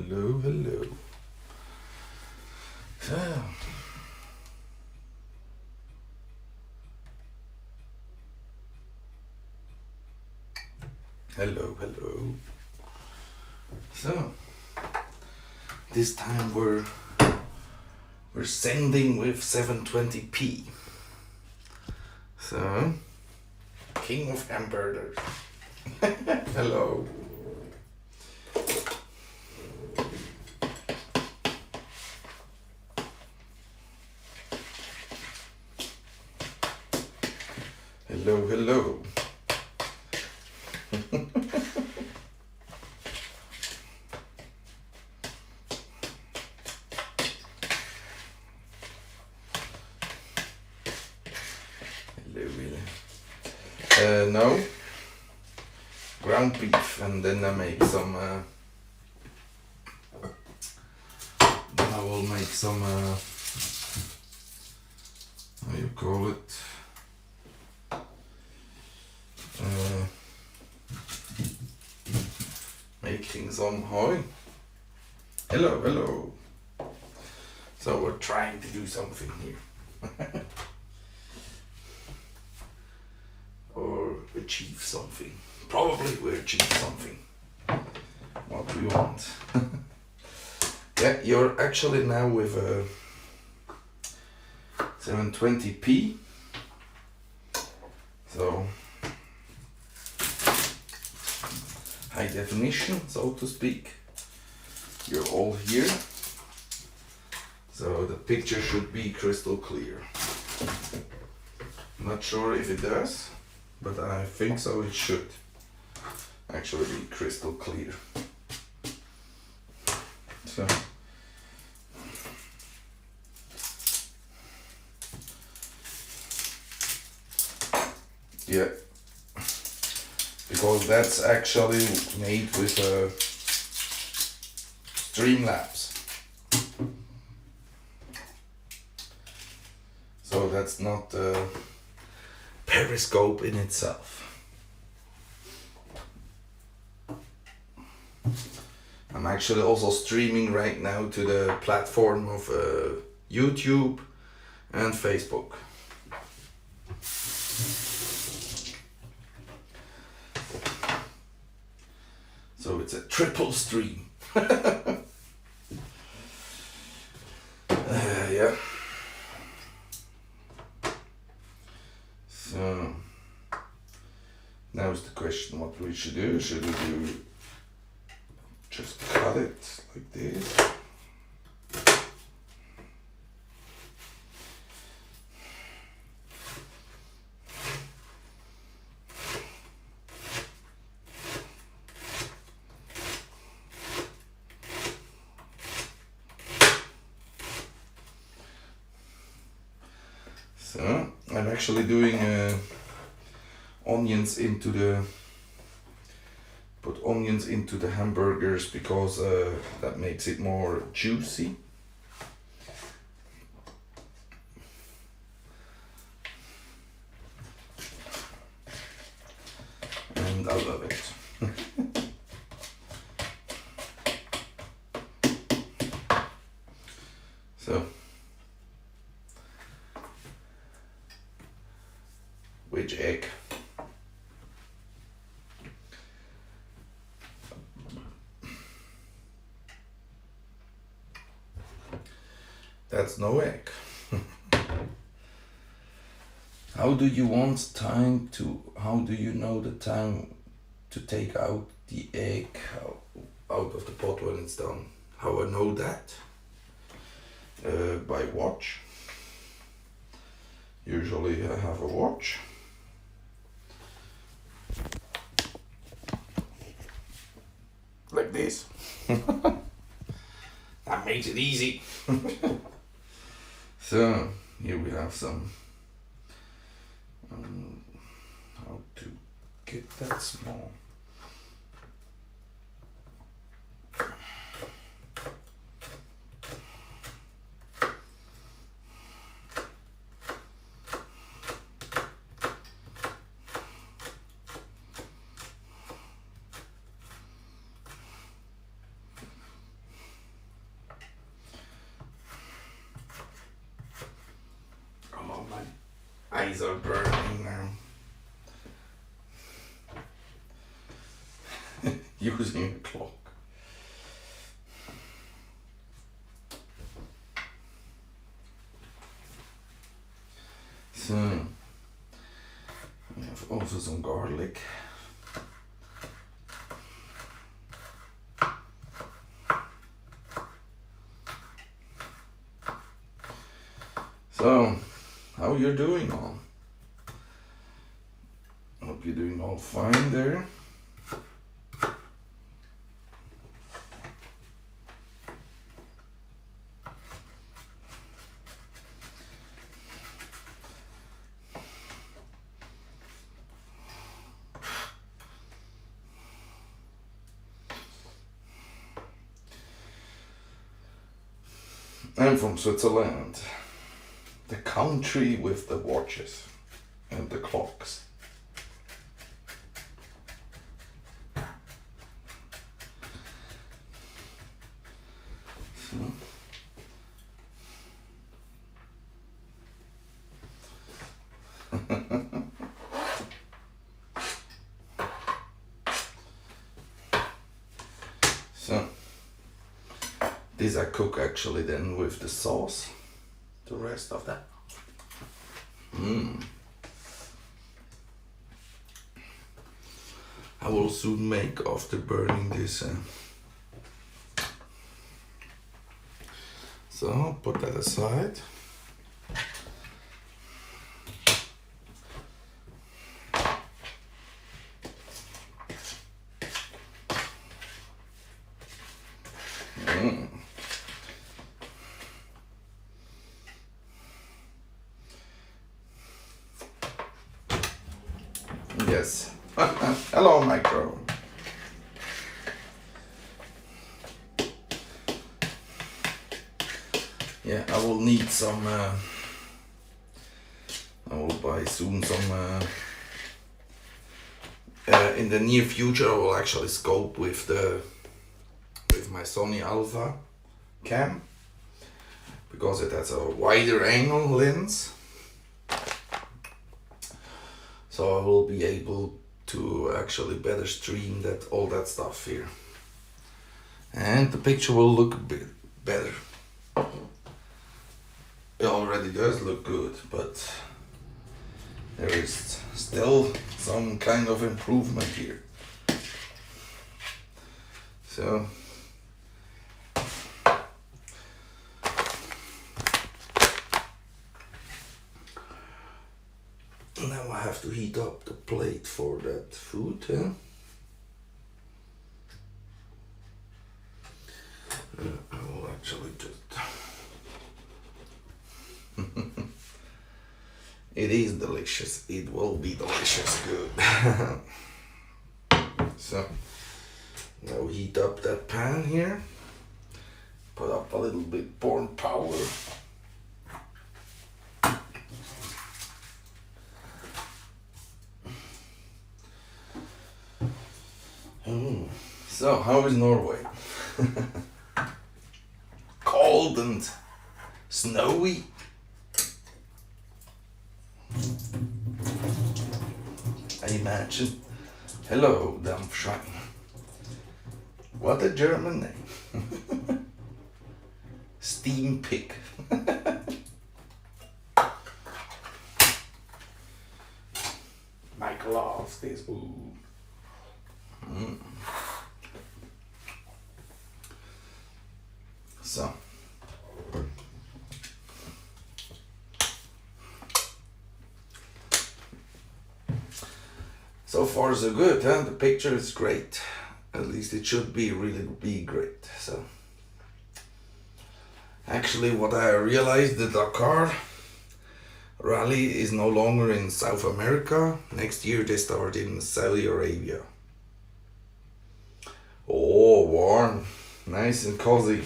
Hello, hello. So. Hello, hello. So, this time we're sending with 720p. So, King of hamberders. Hello. Hello, hello. No, ground beef, and then I make some. Then I will make some. How you call it? Making some hoi. Hello, hello. So we're trying to do something here. Or achieve something. Probably we'll achieve something. What we want. Yeah, you're actually now with a 720p. So high definition, so to speak. You're all here. So the picture should be crystal clear. Not sure if it does, but I think so. It should actually be crystal clear. So yeah, because that's actually made with a Streamlabs. So that's not Periscope in itself. I'm actually also streaming right now to the platform of YouTube and Facebook. So it's a triple stream. Yeah. So now is the question what we should do. Should we do just cut it like this? So I'm actually doing onions into the hamburgers because that makes it more juicy. And I love it. So which egg? That's no egg. How do you want time to, how do you know the time to take out the egg out of the pot when it's done? How I know that? By watch. Usually I have a watch. Like this. That makes it easy. So here we have some how to get that small. eyes are burning now. Using a clock. So, we have also some garlic. So, how you're doing all? Hope you're doing all fine there. I'm from Switzerland, the country with the watches and the clocks. So, this I cook actually then with the sauce, the rest of that. I will soon make after burning this. So I'll put that aside. Yes. Hello, micro. Yeah, I will need some. I will buy soon some. In the near future, I will actually scope with my Sony Alpha cam because it has a wider angle lens. So I will be able to actually better stream all that stuff here. And the picture will look a bit better. It already does look good, but there is still some kind of improvement here. So now I have to heat up the plate for that food. I will actually just... It is delicious. It will be delicious. Good. So now heat up that pan here. Put up a little bit burnt powder. So, how is Norway? Cold and snowy. I imagine. Hello, Dampfschein. What a German name. Steam pig. Mike loves this. Ooh. So far so good, huh? The picture is great. At least it should be really great. So actually what I realized, the Dakar rally is no longer in South America. Next year they start in Saudi Arabia. Oh, warm, nice and cozy.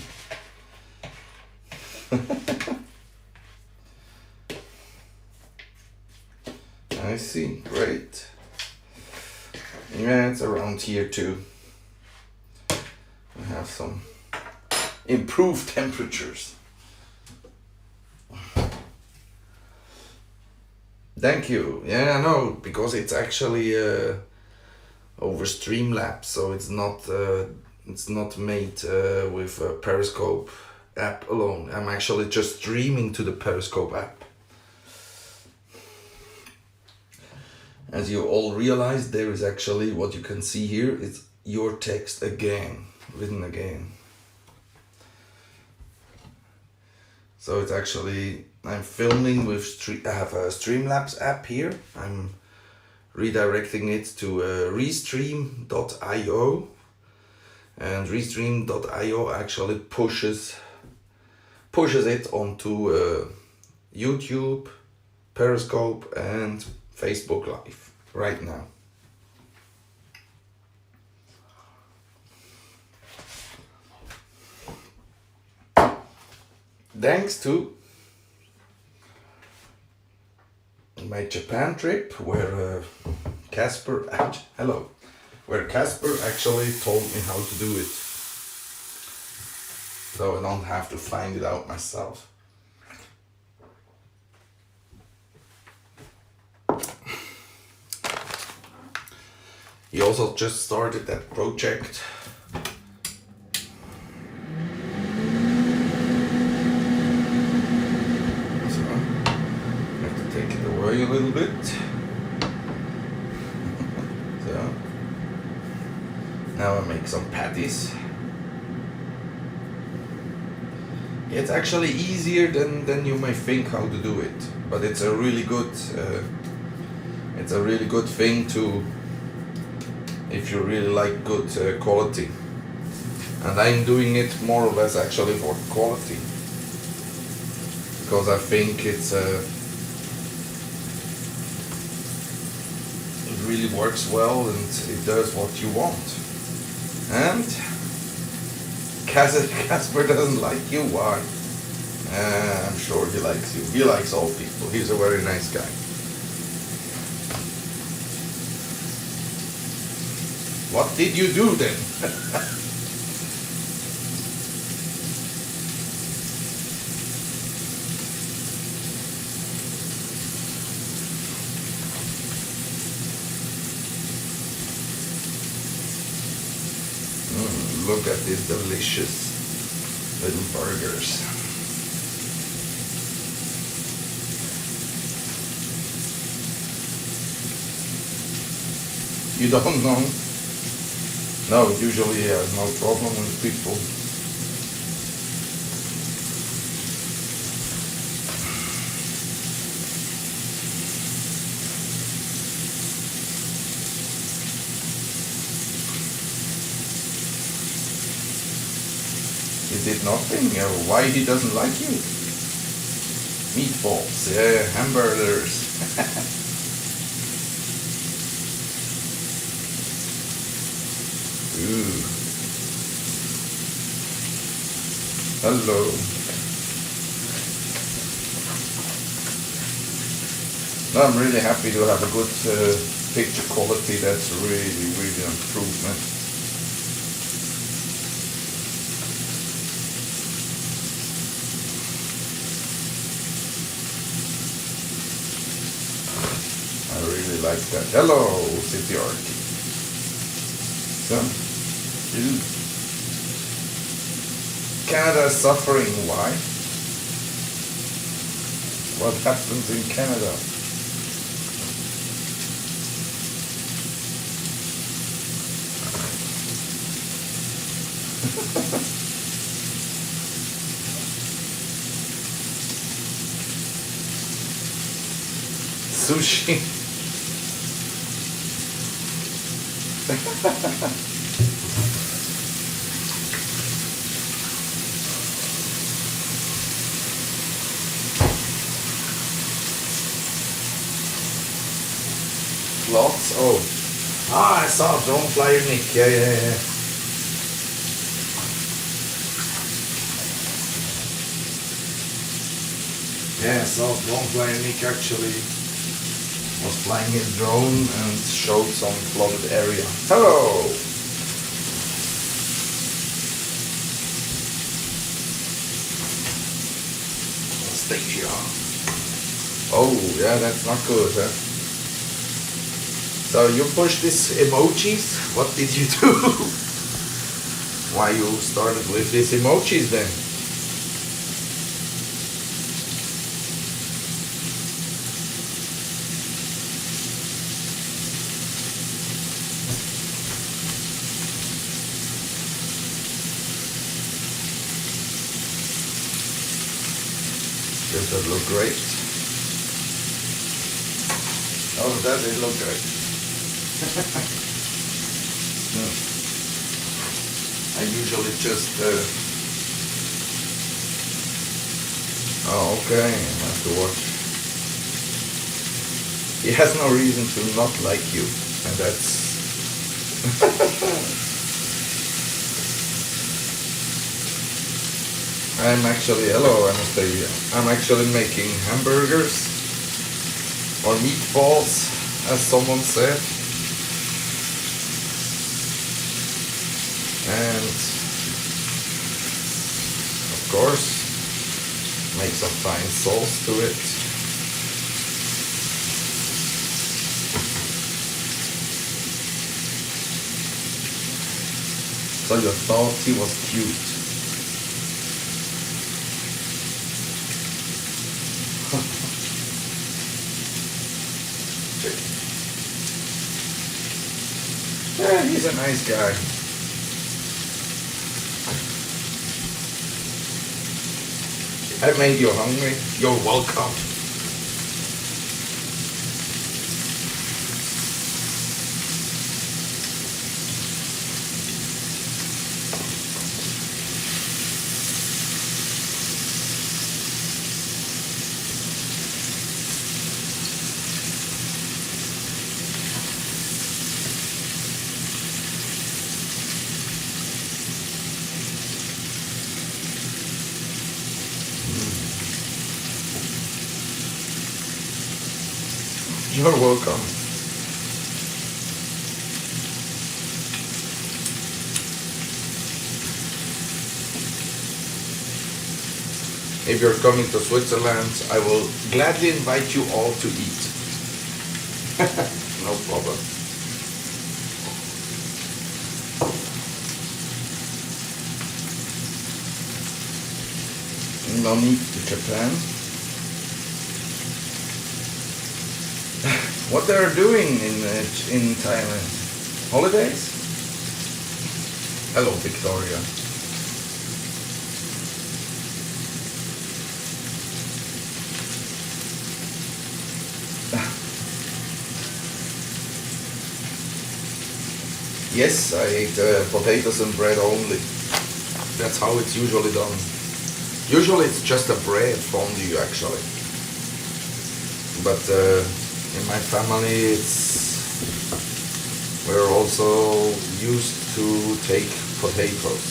I see, great. Yeah, it's around here too. We have some improved temperatures. Thank you. Yeah, I know, because it's actually over Streamlabs, so it's not made with a Periscope app alone. I'm actually just streaming to the Periscope app. As you all realize, there is actually what you can see here. It's your text again, written again. So it's actually, I'm filming with, I have a Streamlabs app here. I'm redirecting it to restream.io, and restream.io actually pushes it onto YouTube, Periscope and Facebook Live right now. Thanks to my Japan trip, where Casper actually told me how to do it, so I don't have to find it out myself. He also just started that project. So I have to take it away a little bit. So now I make some patties. It's actually easier than you may think how to do it, but it's a really good thing to, if you really like good quality. And I'm doing it more or less actually for quality, because I think it really works well and it does what you want. And Casper doesn't like you, why? I'm sure he likes you. He likes all people. He's a very nice guy. What did you do then? Look at these delicious little burgers. You don't know? No, usually he has no problem with people. He did nothing. Why he doesn't like you? Meatballs, yeah, hamberders. Ooh. Hello. No, I'm really happy to have a good picture quality. That's really an improvement. I really like that. Hello, City Archie. So, Canada is suffering. Why? What happens in Canada? Sushi. Lots. Oh. I saw Drone Flyer Nick. Yeah. Yeah, I saw Drone Flyer Nick actually was flying his drone and showed some flooded area. Hello! Anastasia. Oh, yeah, that's not good, huh? So you push these emojis. What did you do? Why you started with these emojis then? Does that look great? Oh, that did look great. Hmm. I usually just. Oh, okay. I have to watch. He has no reason to not like you, and that's. I'm actually, hello Anastasia. I'm actually making hamburgers or meatballs, as someone said. And of course, make some fine sauce to it. So you thought he was cute. Yeah, he's a nice guy. I made you hungry. You're welcome. You're welcome. If you're coming to Switzerland, I will gladly invite you all to eat. No problem. No need to Japan. What they are doing in Thailand? Holidays? Hello, Victoria. Yes, I ate potatoes and bread only. That's how it's usually done. Usually it's just a bread fondue actually. But in my family we're also used to take potatoes.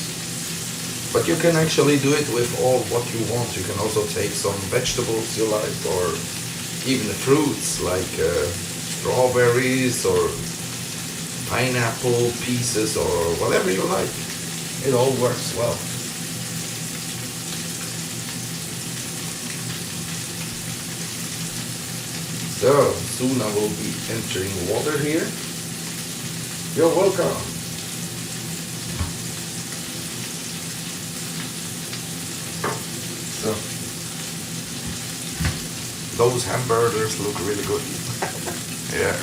But you can actually do it with all what you want. You can also take some vegetables you like, or even fruits like strawberries or pineapple pieces or whatever you like. It all works well. So soon I will be entering water here. You're welcome. So those hamberders look really good. Yeah.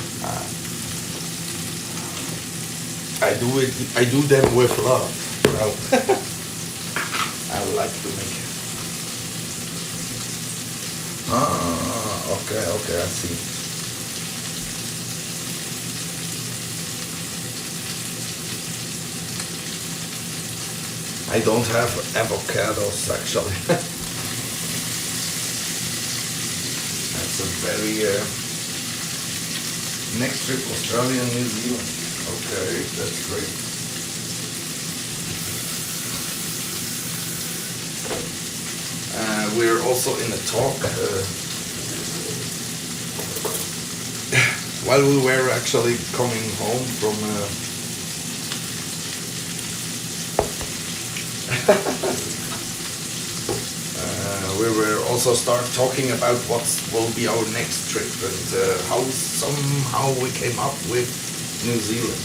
I do them with love. You know. I like to make it. Okay, I see. I don't have avocados actually. That's a very next trip Australia and New Zealand. Okay, that's great. We're also in a talk while we were actually coming home from we will also start talking about what will be our next trip and how somehow we came up with New Zealand.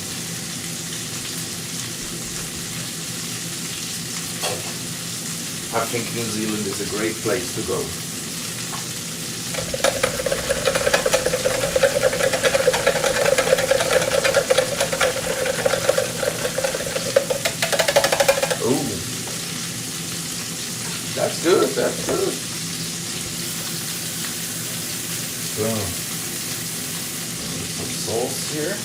I think New Zealand is a great place to go. Oh, that's good, that's good. So, some sauce here.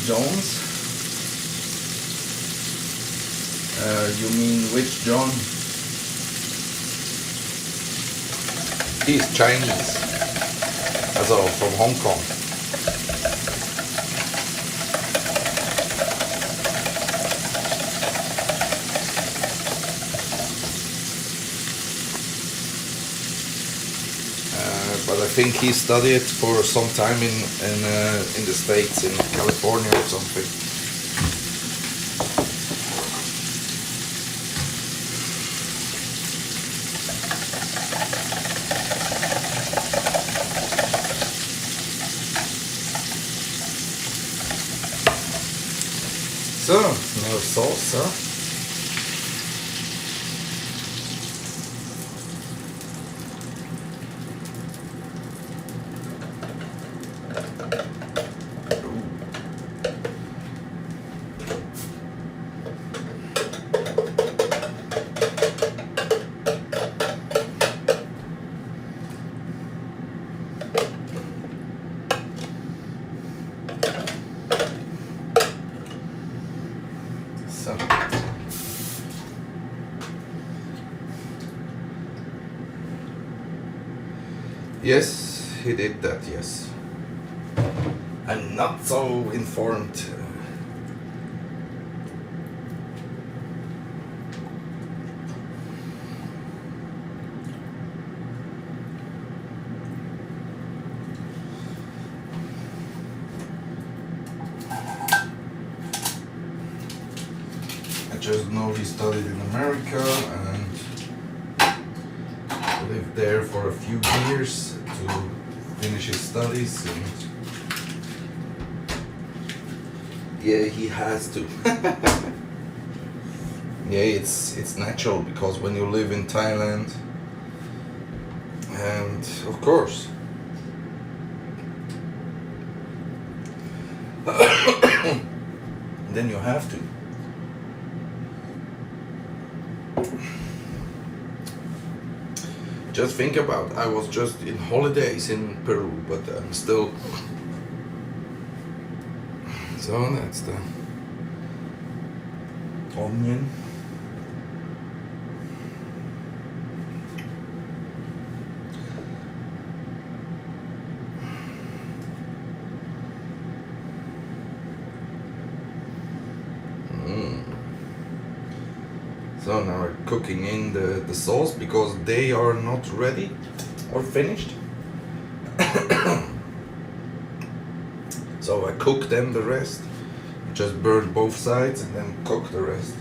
Jones? You mean which John? He's Chinese, also from Hong Kong. But I think he studied for some time in the States, in California or something. So, now sauce, huh? So. Yes, he did that, yes. I'm not so informed. I just know he studied in America and lived there for a few years to finish his studies, and yeah, he has to. Yeah, it's natural because when you live in Thailand, and of course then you have to. Just think about, I was just in holidays in Peru, but I'm still. So that's the onion. So now we're cooking in the sauce because they are not ready or finished. So I cook them the rest. Just burn both sides and then cook the rest.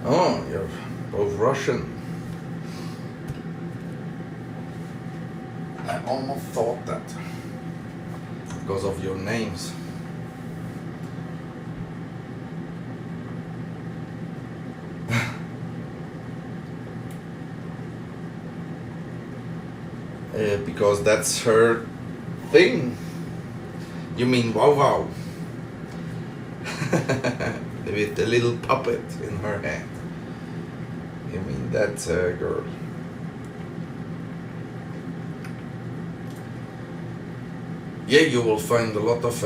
Oh, you're both Russian. I almost thought that because of your names. Because that's her thing. You mean wow wow? With the little puppet in her hand. You mean that girl? Yeah, you will find a lot of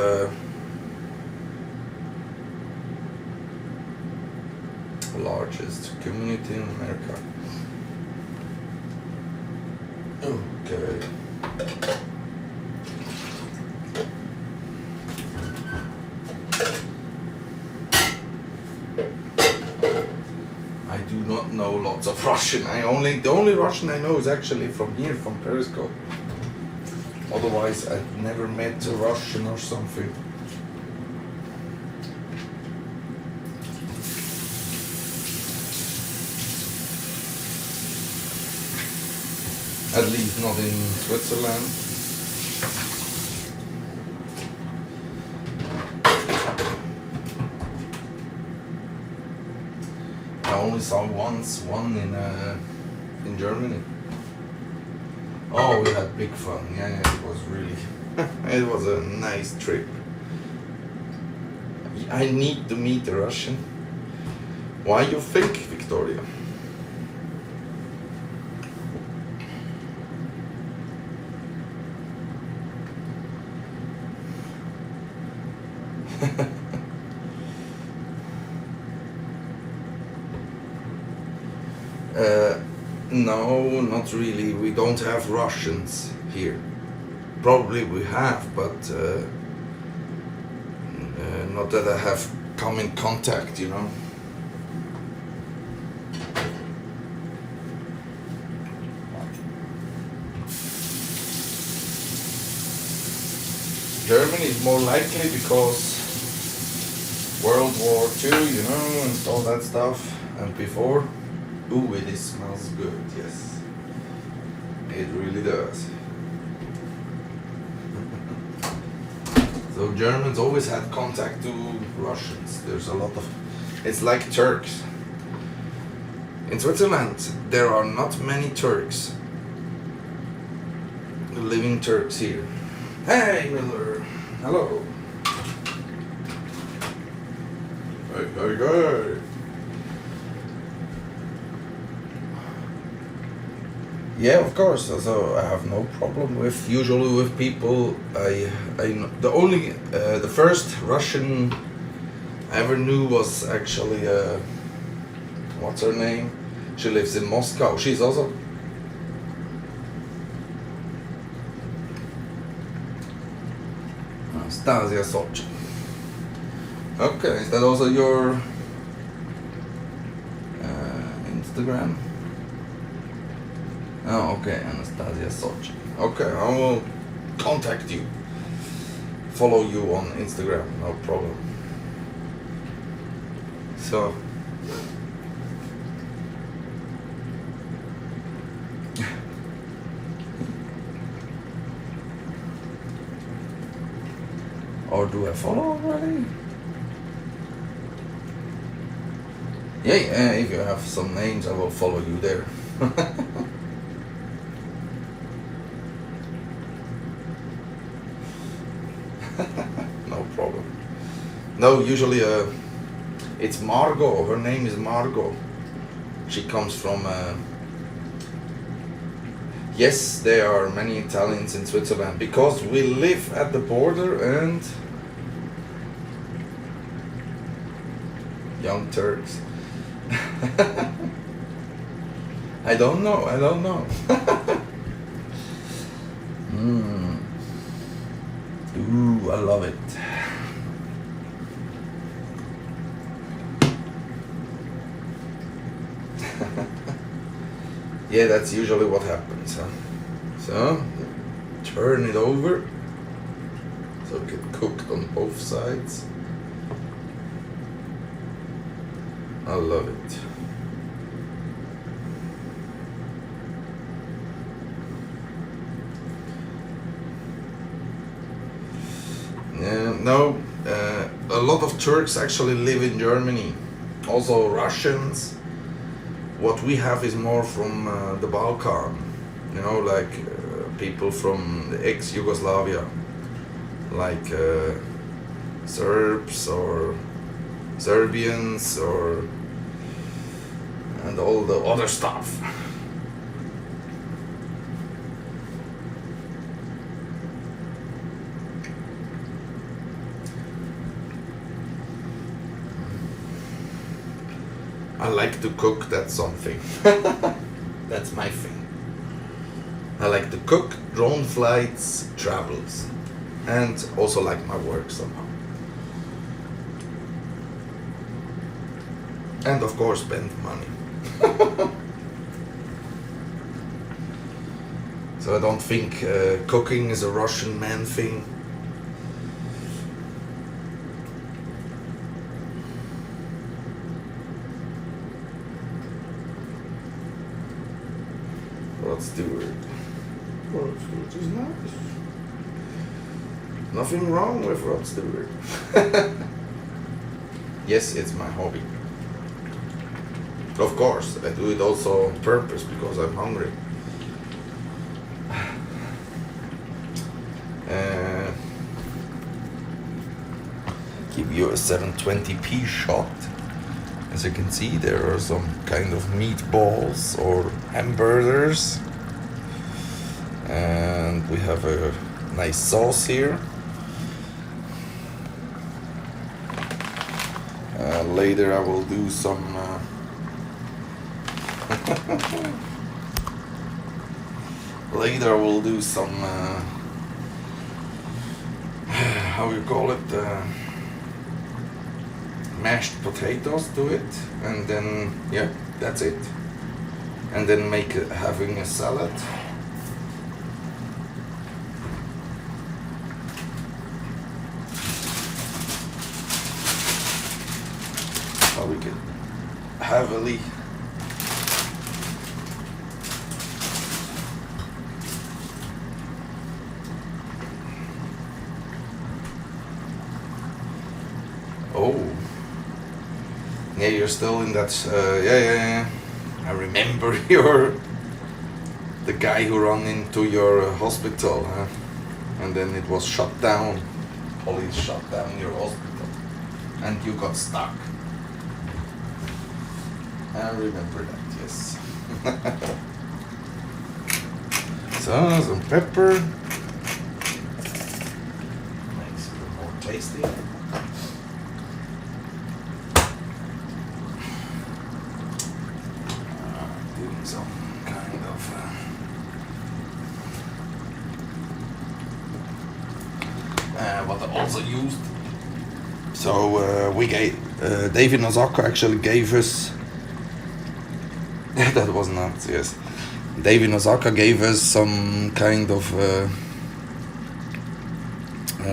largest community in America. Okay. lots of Russian. The only Russian I know is actually from here, from Periscope. Otherwise, I've never met a Russian or something. At least not in Switzerland. I only saw one in Germany. Oh, we had big fun. Yeah, it was really, it was a nice trip. I need to meet a Russian. Why you think, Victoria? No, not really. We don't have Russians here. Probably we have, but not that I have come in contact, you know. Germany is more likely because World War II, you know, and all that stuff, and before. Ooh, it smells good, yes. It really does. So Germans always had contact to Russians. There's a lot of... It's like Turks. In Switzerland, there are not many Turks. Living Turks here. Hey, Miller. Hello. Hey. Yeah, of course. So I have no problem with people. I know, the first Russian I ever knew was actually what's her name? She lives in Moscow. She's also Anastasia Sochi. Okay, is that also your Instagram? Oh, okay, Anastasia Sochi. Okay, I will contact you. Follow you on Instagram, no problem. So, or do I follow already? Yeah, if you have some names, I will follow you there. No problem. No, usually it's Margot. Her name is Margot. She comes from... Yes, there are many Italians in Switzerland because we live at the border and... Young Turks. I don't know. Ooh, I love it. Yeah, that's usually what happens, huh? So, turn it over so it get cooked on both sides. I love it. No, a lot of Turks actually live in Germany. Also Russians. What we have is more from the Balkan. You know, like people from the ex-Yugoslavia. Like Serbs or Serbians or... and all the other stuff. I like to cook, that's something. That's my thing. I like to cook, drone flights, travels, and also like my work somehow. And of course spend money. So I don't think cooking is a Russian man thing. Rod Stewart. Rod Stewart is nice. Nothing wrong with Rod Stewart. Yes, it's my hobby. Of course, I do it also on purpose because I'm hungry. Give you a 720p shot. As you can see, there are some kind of meatballs or hamberders, and we have a nice sauce here. Later I will do some later I will do some how you call it, mashed potatoes to it, and then yeah, that's it. And then having a salad. So we can heavily yeah, you're still in that. Yeah. I remember the guy who ran into your hospital, huh? And then it was shut down. Police shut down your hospital, and you got stuck. I remember that. Yes. So some pepper makes it more tasty. Some kind of what I also used. So we gave David Nosaka actually gave us. That was nuts. Yes, David Nosaka gave us some kind of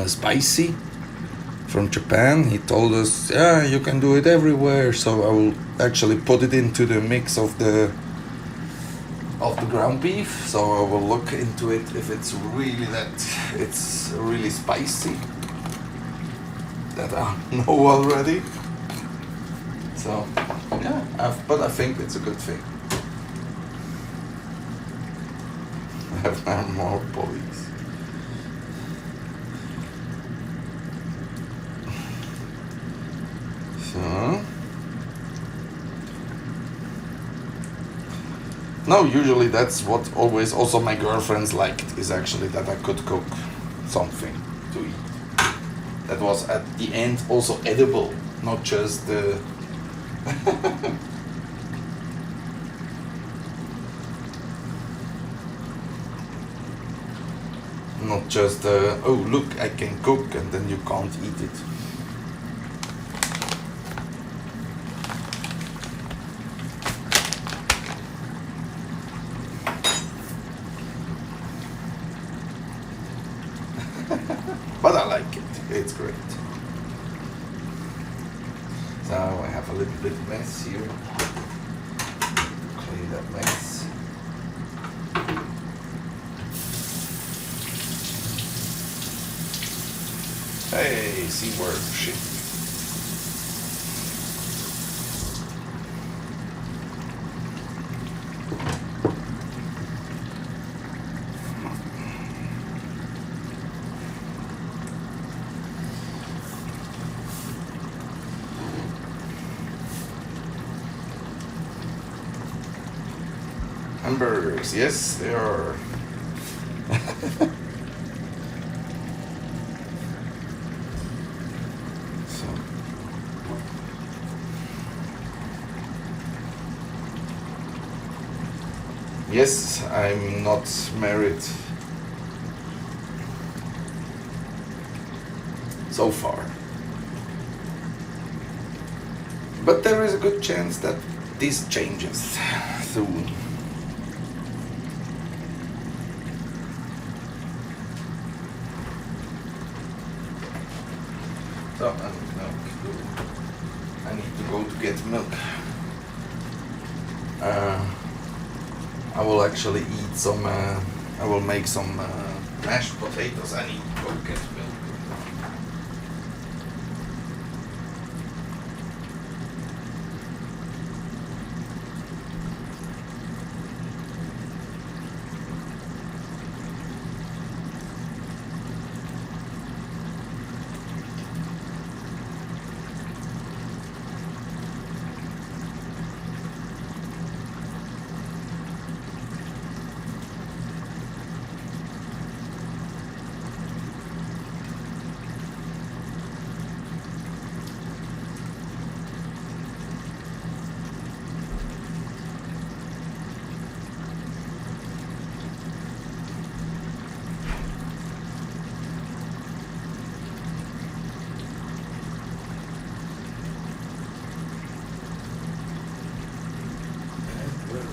spicy from Japan. He told us, yeah, you can do it everywhere. So I will actually put it into the mix of the ground beef. So I will look into it if it's really spicy. That I know already. So yeah, but I think it's a good thing. I have more police. So no, usually that's what always also my girlfriends liked, is actually that I could cook something to eat. That was at the end also edible, not just not just oh look, I can cook, and then you can't eat it. But I like it, it's great. So I have a little bit mess here. Clean that mess. Hey, seaworm shit. Hamberders, yes, they are. So. Yes, I'm not married so far. But there is a good chance that this changes soon. So I need milk. I need to go to get milk. I will actually eat some. I will make some mashed potatoes. I need to go get milk.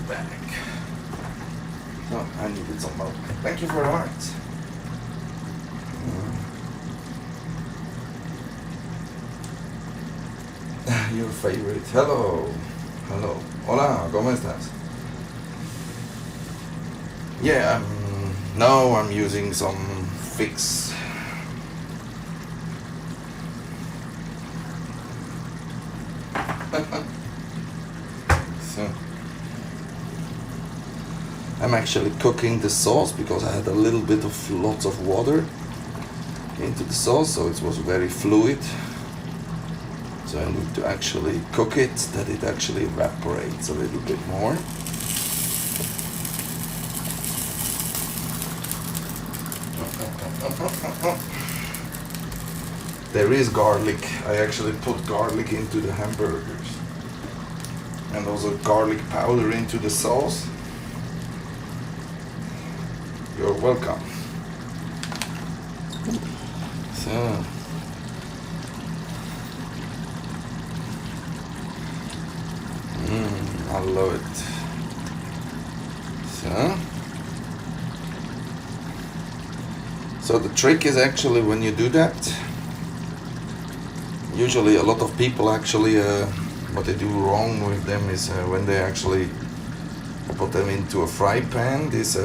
Back. Oh, I needed some milk. Thank you very much. Your favorite. Hello. Hello. Hola, ¿cómo estás? Yeah, now I'm using some fix. So I'm actually cooking the sauce because I had a little bit of lots of water into the sauce, so it was very fluid. So I need to actually cook it that it actually evaporates a little bit more. There is garlic. I actually put garlic into the hamburgers and also garlic powder into the sauce. You're welcome. So I love it. So the trick is actually when you do that, usually a lot of people actually what they do wrong with them is when they actually put them into a fry pan, these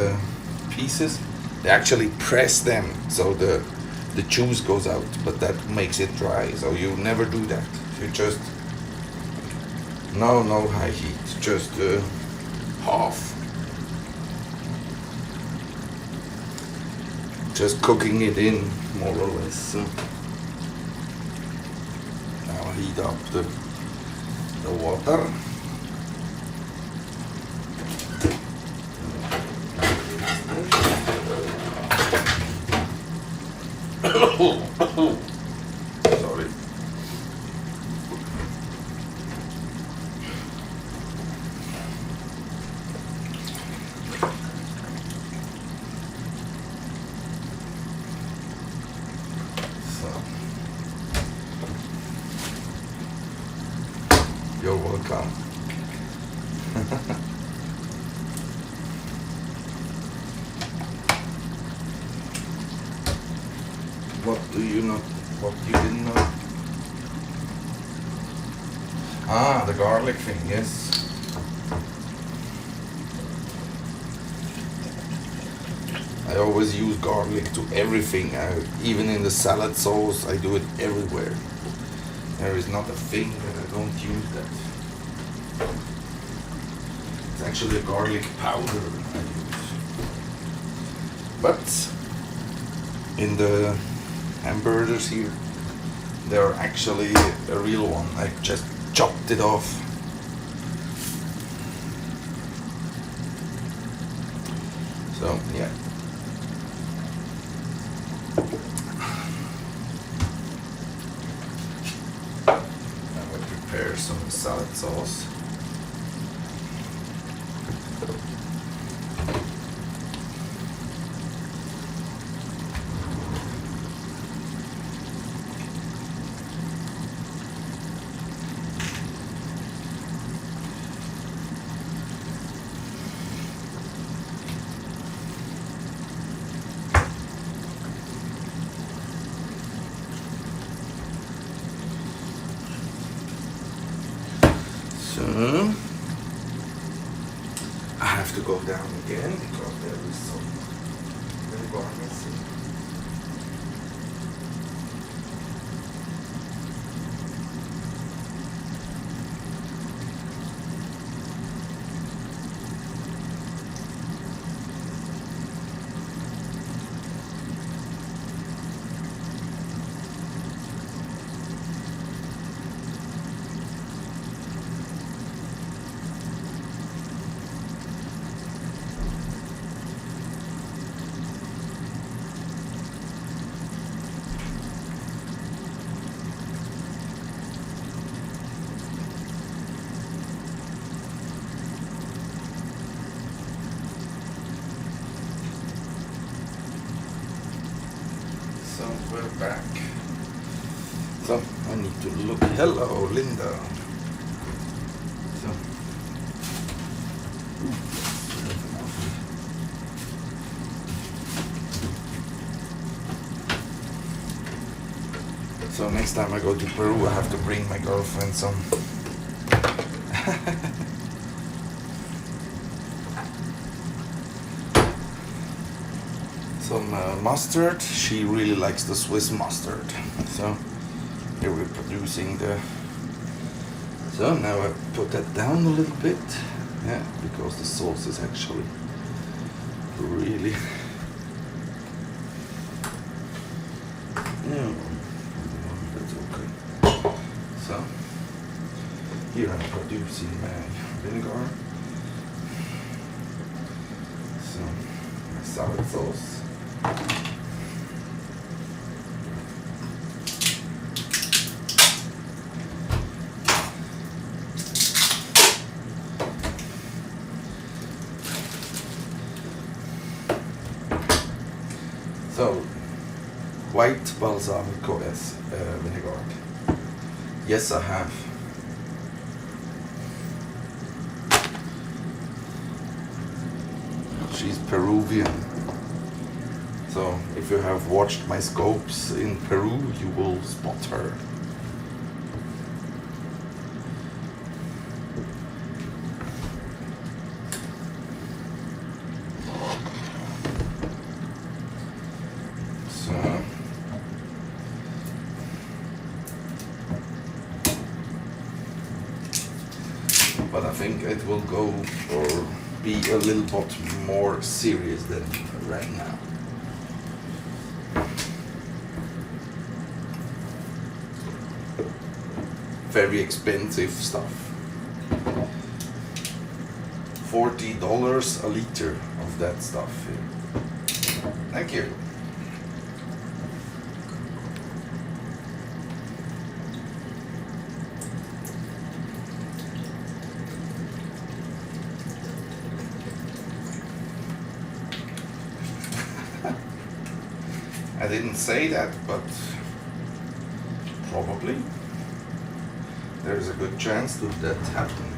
pieces, they actually press them so the juice goes out, but that makes it dry. So you never do that. You just no high heat, just half. Just cooking it in more or less. Now heat up the water. Sorry. You're welcome. What do you know? What you didn't know? Ah, the garlic thing, yes. I always use garlic to everything. Even in the salad sauce, I do it everywhere. There is not a thing that I don't use that. It's actually a garlic powder I use. But in the hamberders here, they're actually a real one. I just chopped it off. So yeah. Now I prepare some salad sauce. So I have to go down again because there is some vinegar missing. So we're back. So I need to look. Hello, Linda. So. So next time I go to Peru, I have to bring my girlfriend some. Some mustard. She really likes the Swiss mustard. So here we're producing the. So now I put that down a little bit, yeah, because the sauce is actually really. Yeah, that's okay. So here I'm producing my vinegar. So my salad sauce. So, white balsamico as vinegar. Yes, I have. She's Peruvian. So, if you have watched my scopes in Peru, you will spot her. But I think it will go or be a little bit more serious than right now. Very expensive stuff. $40 a liter of that stuff here. Thank you. I didn't say that, but probably there's a good chance that that happen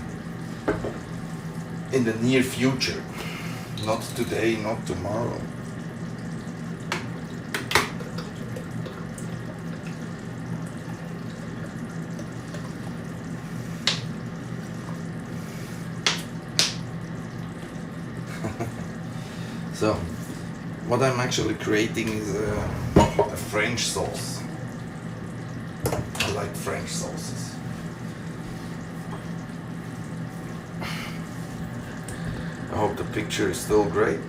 in the near future. Not today, not tomorrow. So, what I'm actually creating is a French sauce. I like French sauces. I hope the picture is still great.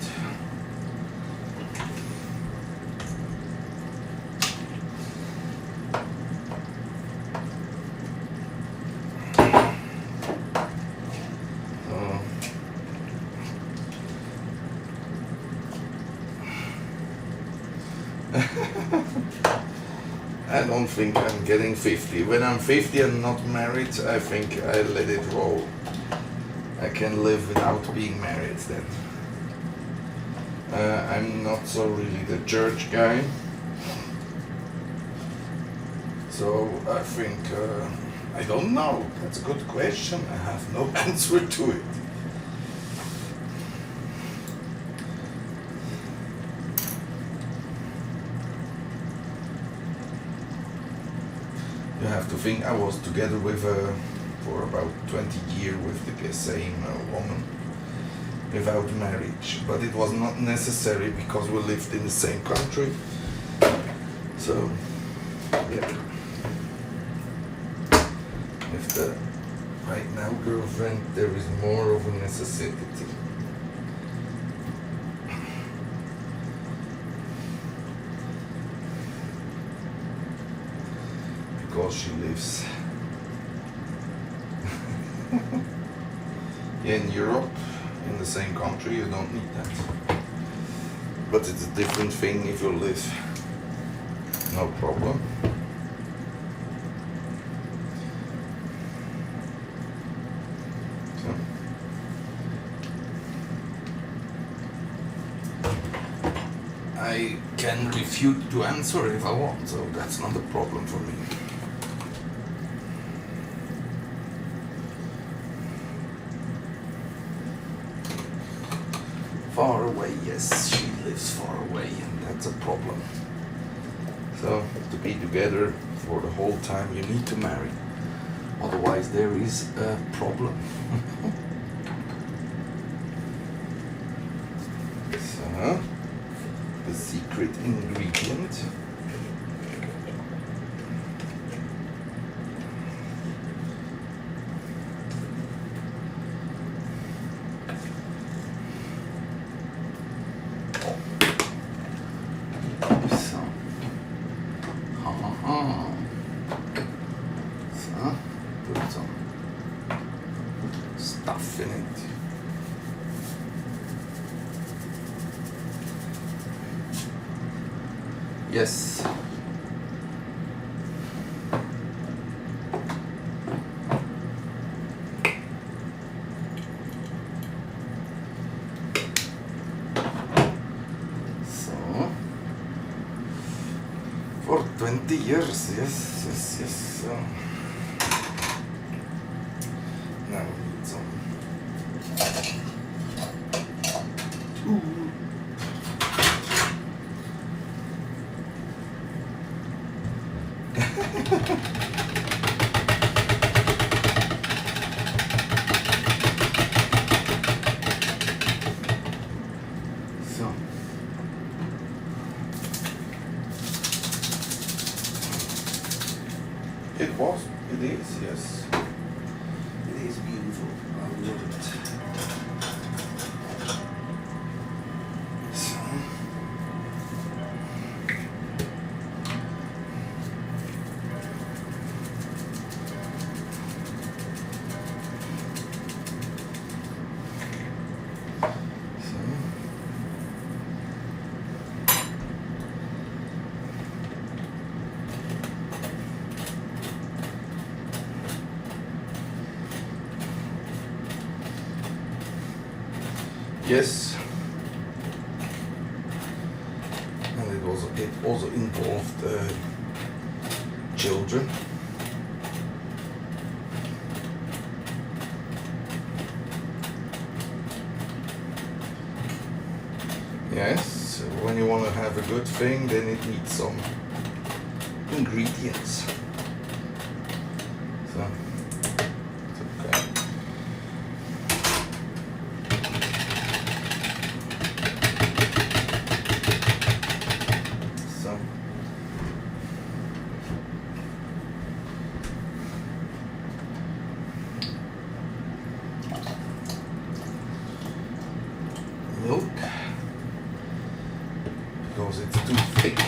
I don't think I'm getting 50. When I'm 50 and not married, I think I let it roll. I can live without being married then. I'm not so really the church guy. So I think, I don't know. That's a good question. I have no answer to it. You have to think I was together with a for about 20 years with the same woman without marriage, but it was not necessary because we lived in the same country. So yeah, with the right now girlfriend there is more of a necessity because she lives in Europe, in the same country. You don't need that, but it's a different thing if you live. No problem. So I can refuse to answer if I want, so that's not a problem for me. Far away, yes, she lives far away, and that's a problem. So to be together for the whole time you need to marry, otherwise there is a problem. So the secret ingredient. So put some stuff in it. Yes. So for 20 years, yes. Now we need some. So it is, yes. It is beautiful. I love it. So yes, and it also involved children. Yes, when you want to have a good thing, then it needs some ingredients. So it's okay. So milk, because it's too thick.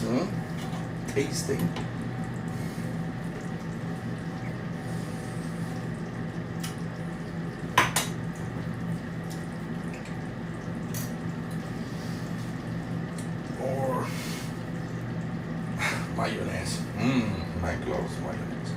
So, tasting. Or mayonnaise. My gloves, mayonnaise.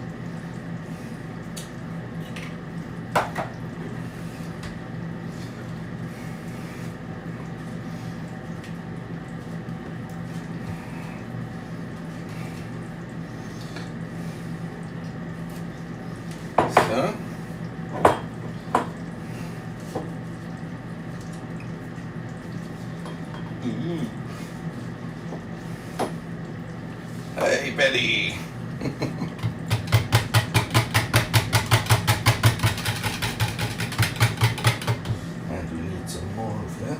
Hey, Betty. And we need some more of that.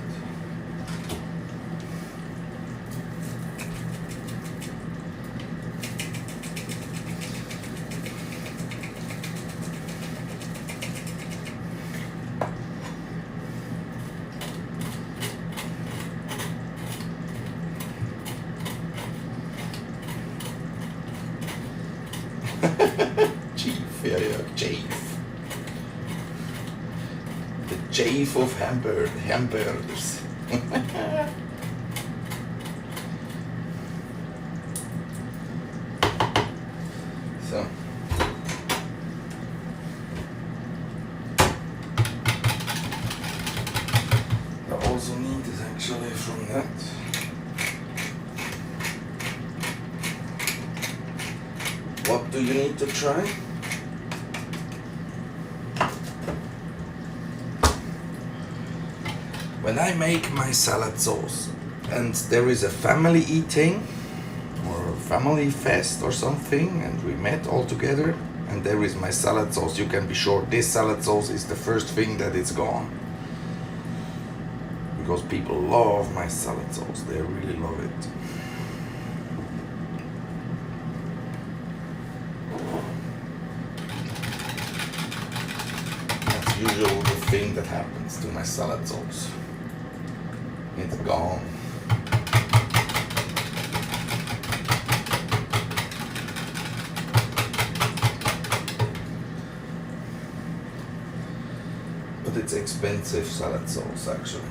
Cheif, yeah, Cheif. The Cheif of hamberders. So. I also need is actually from that. What do you need to try? When I make my salad sauce and there is a family eating or family fest or something and we met all together and there is my salad sauce, you can be sure this salad sauce is the first thing that is gone. Because people love my salad sauce, they really love it. That's usually the thing that happens to my salad sauce. It's gone. But it's expensive salad sauce actually.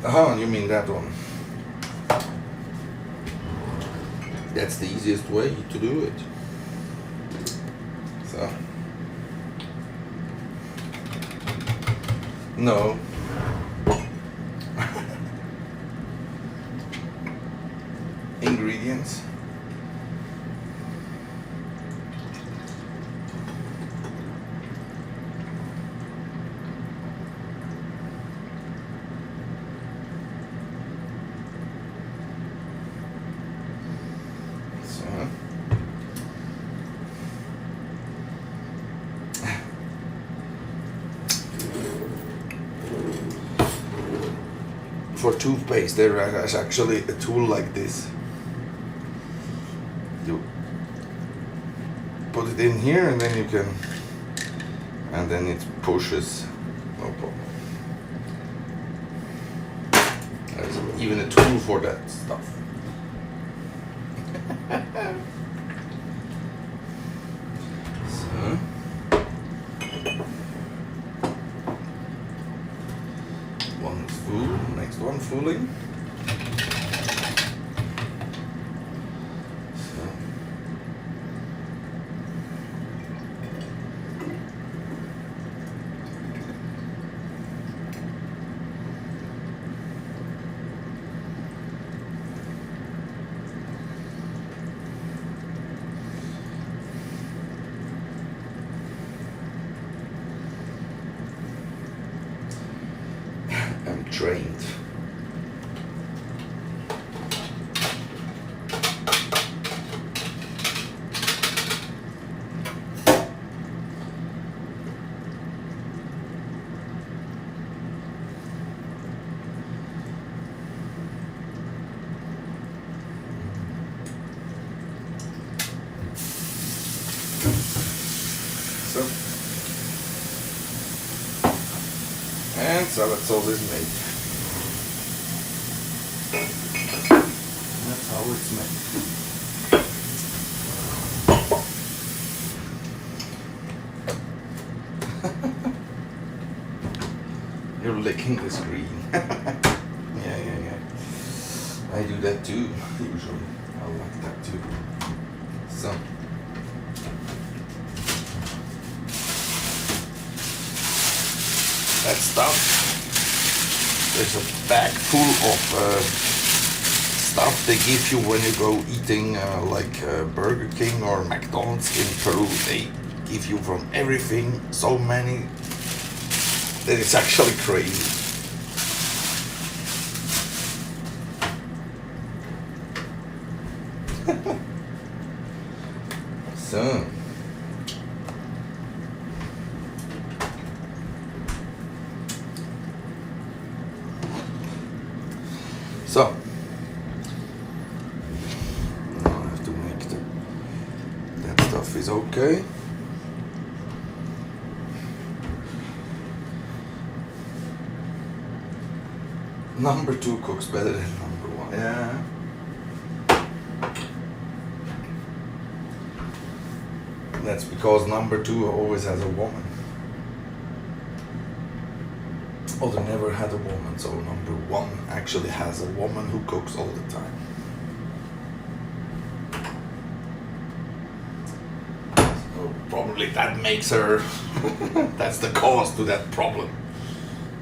Oh, you mean that one? That's the easiest way to do it. So, no. Ingredients. For toothpaste, there is actually a tool like this. You put it in here and then you can, and then it pushes, no problem. There's even a tool for that stuff. So. One is full, next one fulling. So. I'm trained. So, and salad sauce is made. That's how it's made. You're licking the screen. Yeah. I do that too, usually. I like that too. So. That stuff, there's a bag full of stuff they give you when you go eating like Burger King or McDonald's in Peru. They give you from everything so many that it's actually crazy. So now I have to make that stuff is okay. Number 2 cooks better than number 1. Yeah. That's because number 2 always has a woman. Or they never had a woman, so number 1 actually has a woman who cooks all the time. So probably that makes her, that's the cause to that problem.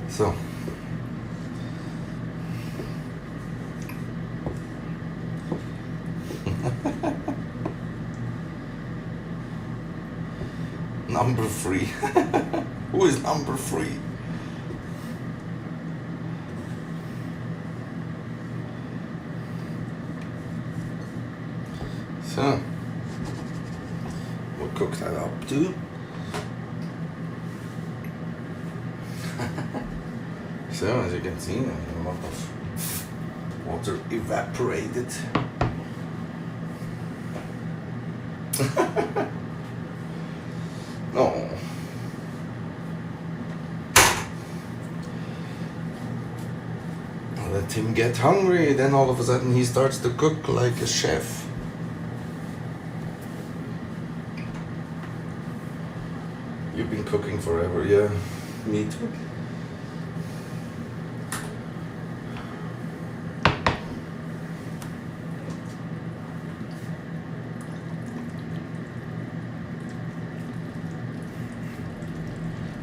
So. Number 3. Who is number 3? So, we'll cook that up too. So, as you can see, a lot of water evaporated. No. Let him get hungry, then all of a sudden he starts to cook like a chef. You've been cooking forever, yeah. Me too.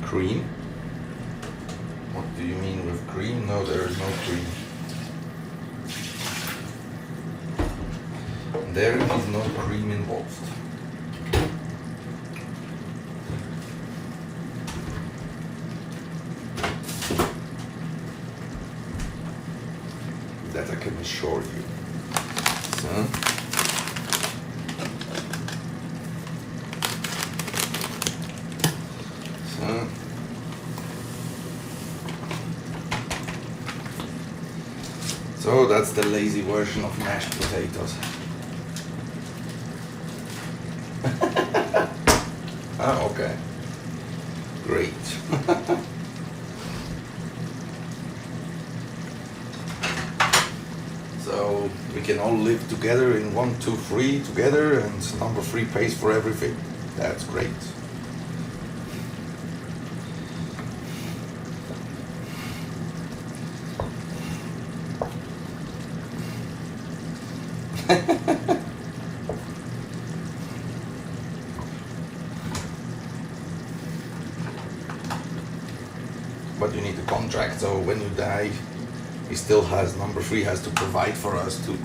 Cream? What do you mean with cream? No, there is no cream. There is no cream involved. That I can assure you. So. So that's the lazy version of mashed potatoes. Ah, okay. Great. So we can all live together in 1, 2, 3 together, and number 3 pays for everything. That's great. But you need a contract, so when you die, he still has, number 3 has to provide for us too.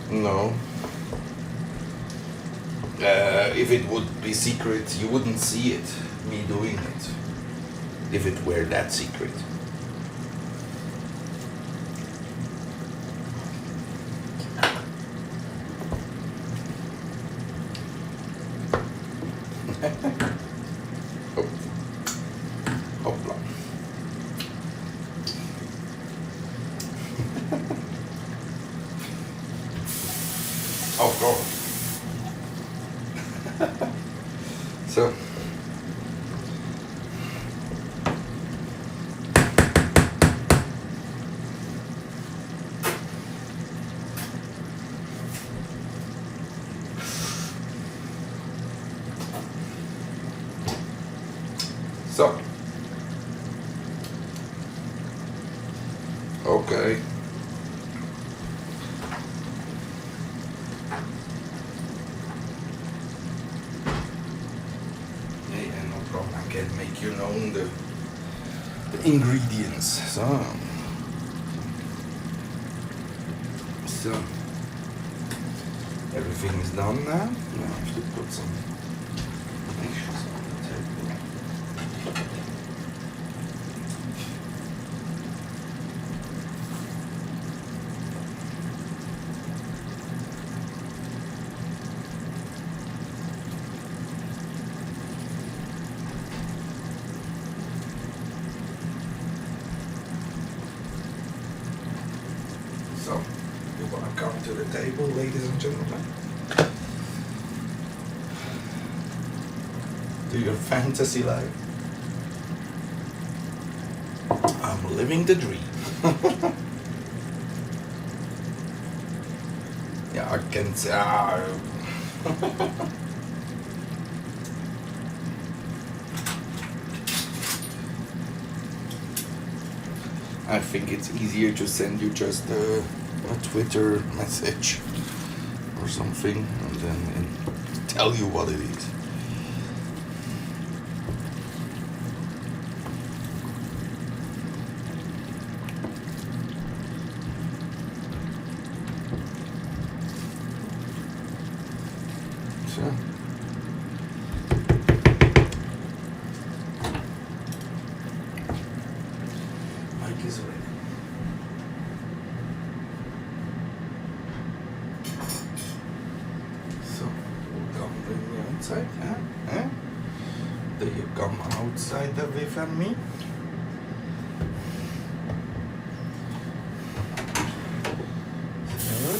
No. If it would be secret, you wouldn't see it, me doing it, if it were that secret. Oh. Hopla. Of course. So. So. Okay. make you know the ingredients. So everything is done now. Now I have to put some dishes on the table. So, you want to come to the table, ladies and gentlemen? To your fantasy life. I'm living the dream. Yeah, I can say. I think it's easier to send you just a Twitter message or something and then tell you what it is. So. Mike is ready. So, you come with me outside, huh? Do you come outside away from me? So.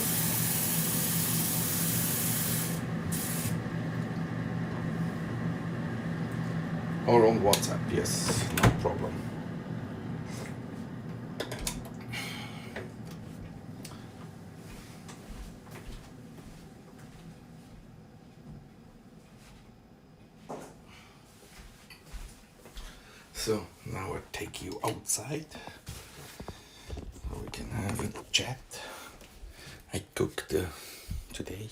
Or on WhatsApp, yes, no problem. So now I take you outside so we can have a chat. I cooked today.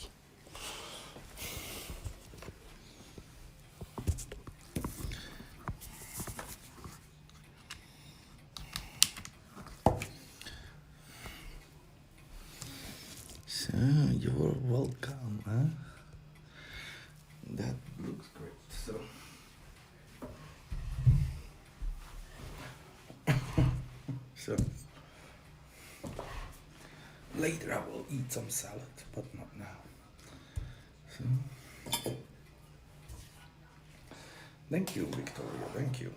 So you're welcome, huh? That looks great. So. So later I will eat some salad, but not now. So thank you, Victoria. Thank you.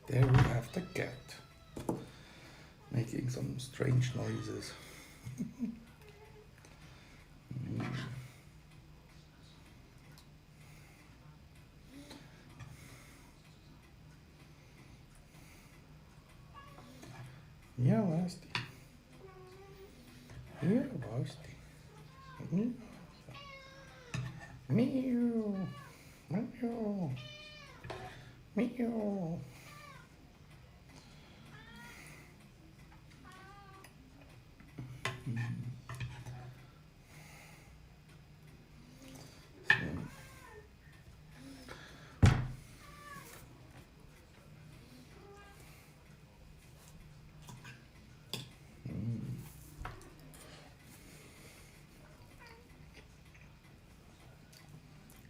There we have the cat making some strange noises. Ja, was die? Ja, was die? Ja. Meow. Meow. Meow.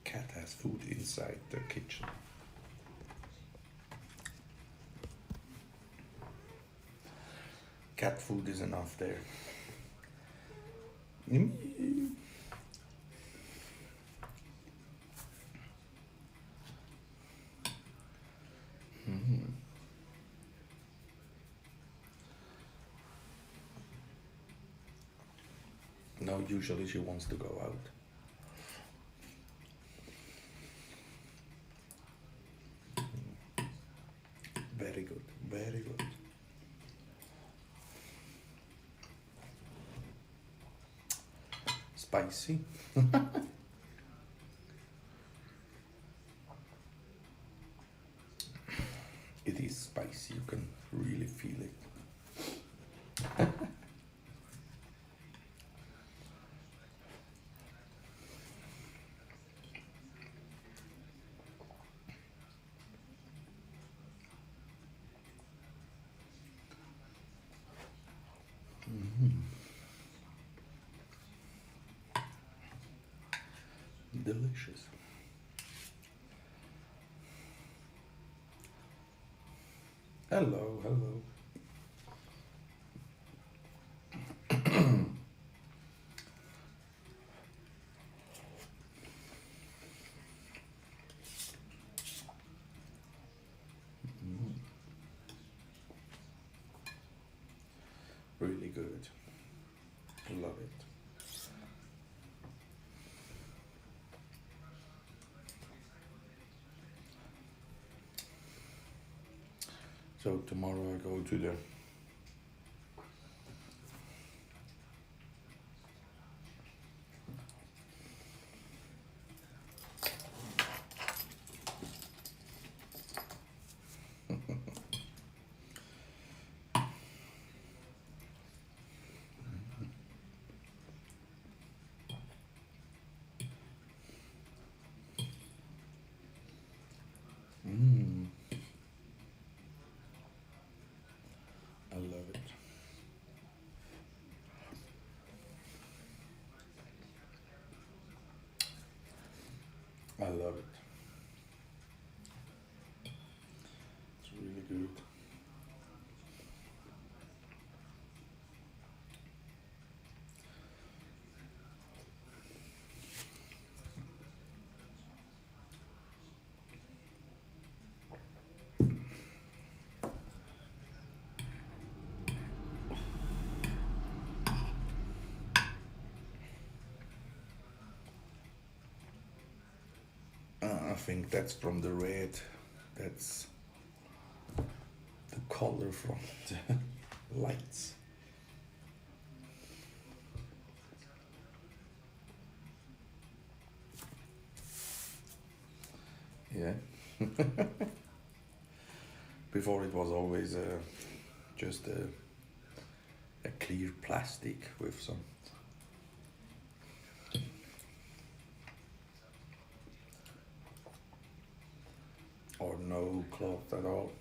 Cat has food inside the kitchen. Cat food is enough there. No, usually she wants to go out. Very good, very good. Spicy. It is spicy, you can really feel it. Delicious. Hello, hello. Really good. Love it. So tomorrow I go to the I love it. I love it. It's really good. I think that's from the red. That's the color from the lights. Yeah. Before it was always just a clear plastic with some or no cloth at all.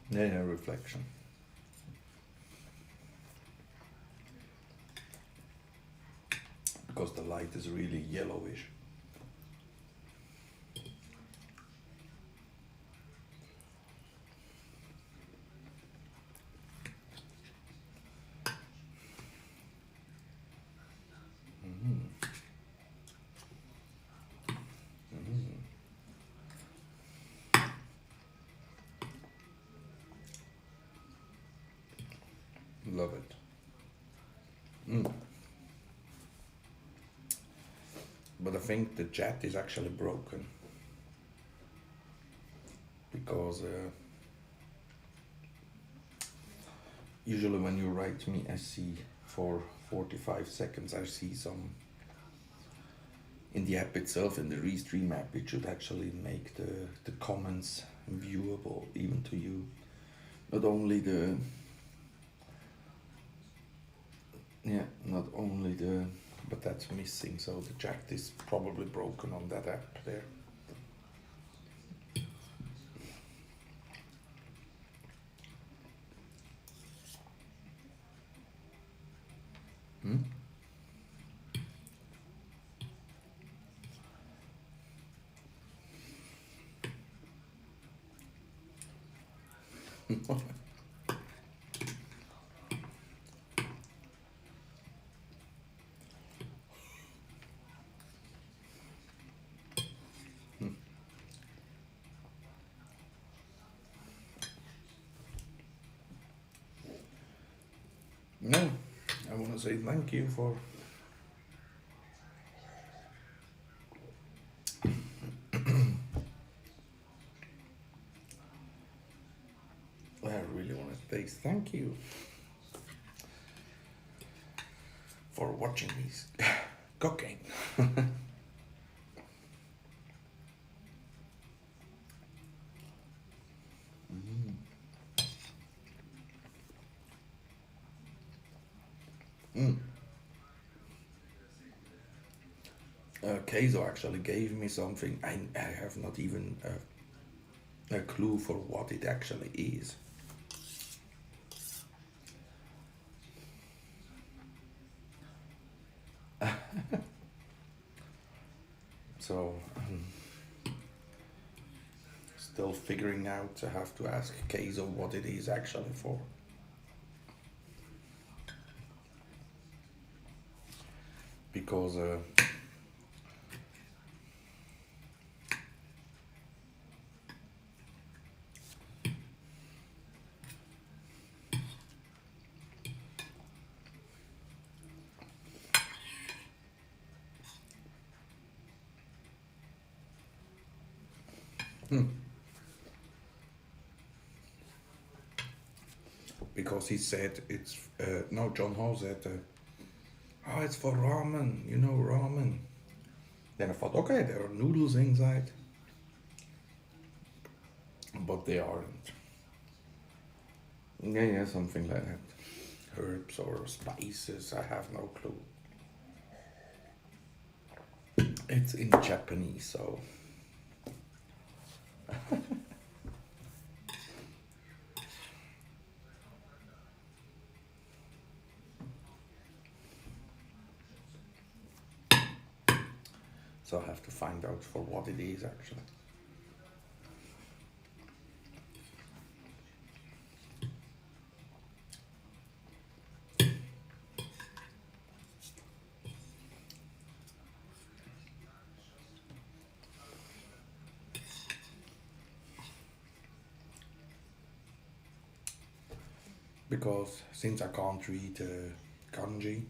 Yeah, no reflection. Because the light is really yellowish. Love it. But I think the chat is actually broken because usually when you write me, I see for 45 seconds, I see some in the app itself, in the Restream app, it should actually make the comments viewable even to you. Not only the not only the, but that's missing. So the chat is probably broken on that app there. Hmm? No, I want to say thank you for I really want to birthdays. Thank you for watching me cooking. Mm. Queso actually gave me something. I have not even a clue for what it actually is. So, still figuring out. I have to ask Queso what it is actually for. Because because he said it's no, John Ho said oh, it's for ramen, you know, ramen. Then I thought, okay, there are noodles inside, but they aren't. Yeah, yeah, something like that. Herbs or spices, I have no clue. It's in Japanese, so. So I have to find out for what it is actually. Because since I can't read kanji,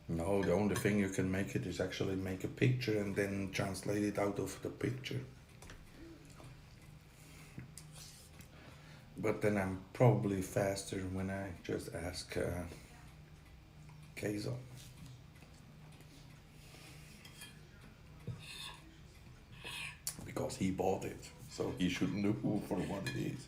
no, the only thing you can make it is actually make a picture and then translate it out of the picture. But then I'm probably faster when I just ask Keizo. Because he bought it, so he should know for what it is.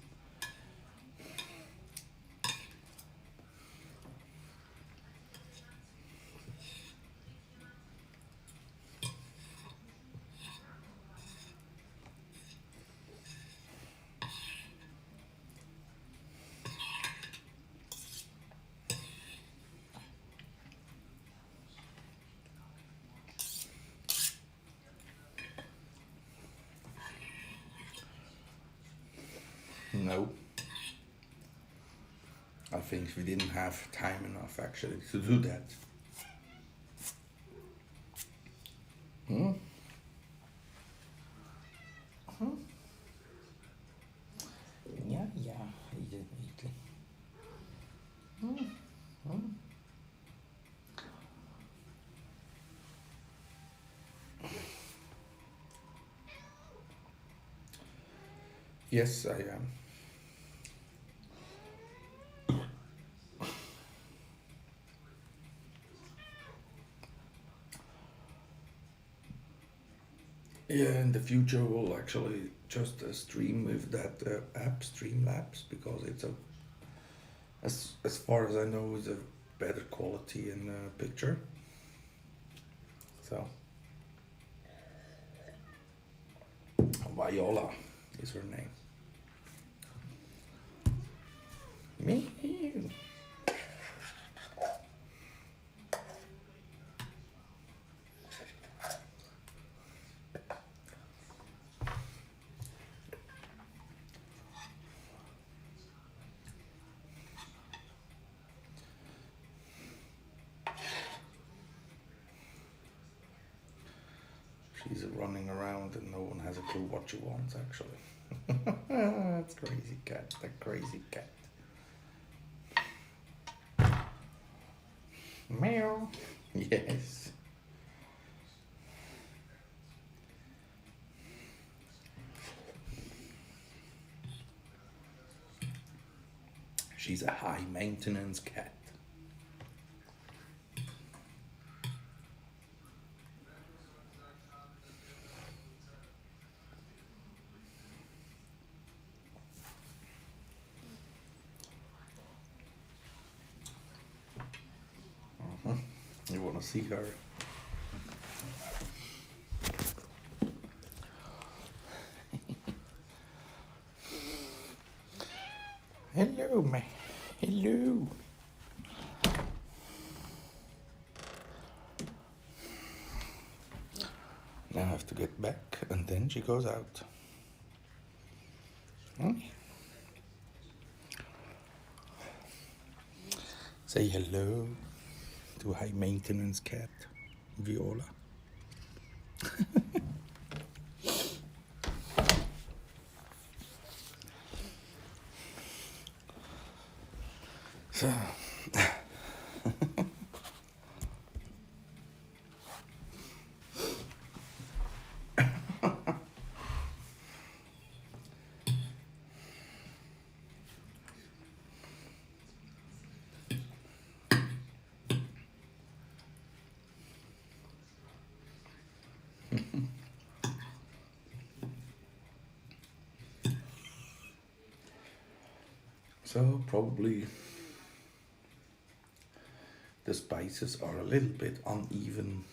No. I think we didn't have time enough actually to do that. Hmm? Hmm? Yeah, yeah, eat it neatly. Hmm? Hmm? Yes, I am. Yeah, in the future we'll actually just stream with that app, Streamlabs, because it's a, as far as I know, it's a better quality in picture. So, Viola is her name. Me? She's running around and no one has a clue what she wants actually. That's crazy cat, that crazy cat. Meow. Yes. She's a high maintenance cat. You want to see her? Hello, man. Hello. Now I have to get back, and then she goes out. Hmm? Say hello to high maintenance cat, Viola. So, so probably the spices are a little bit uneven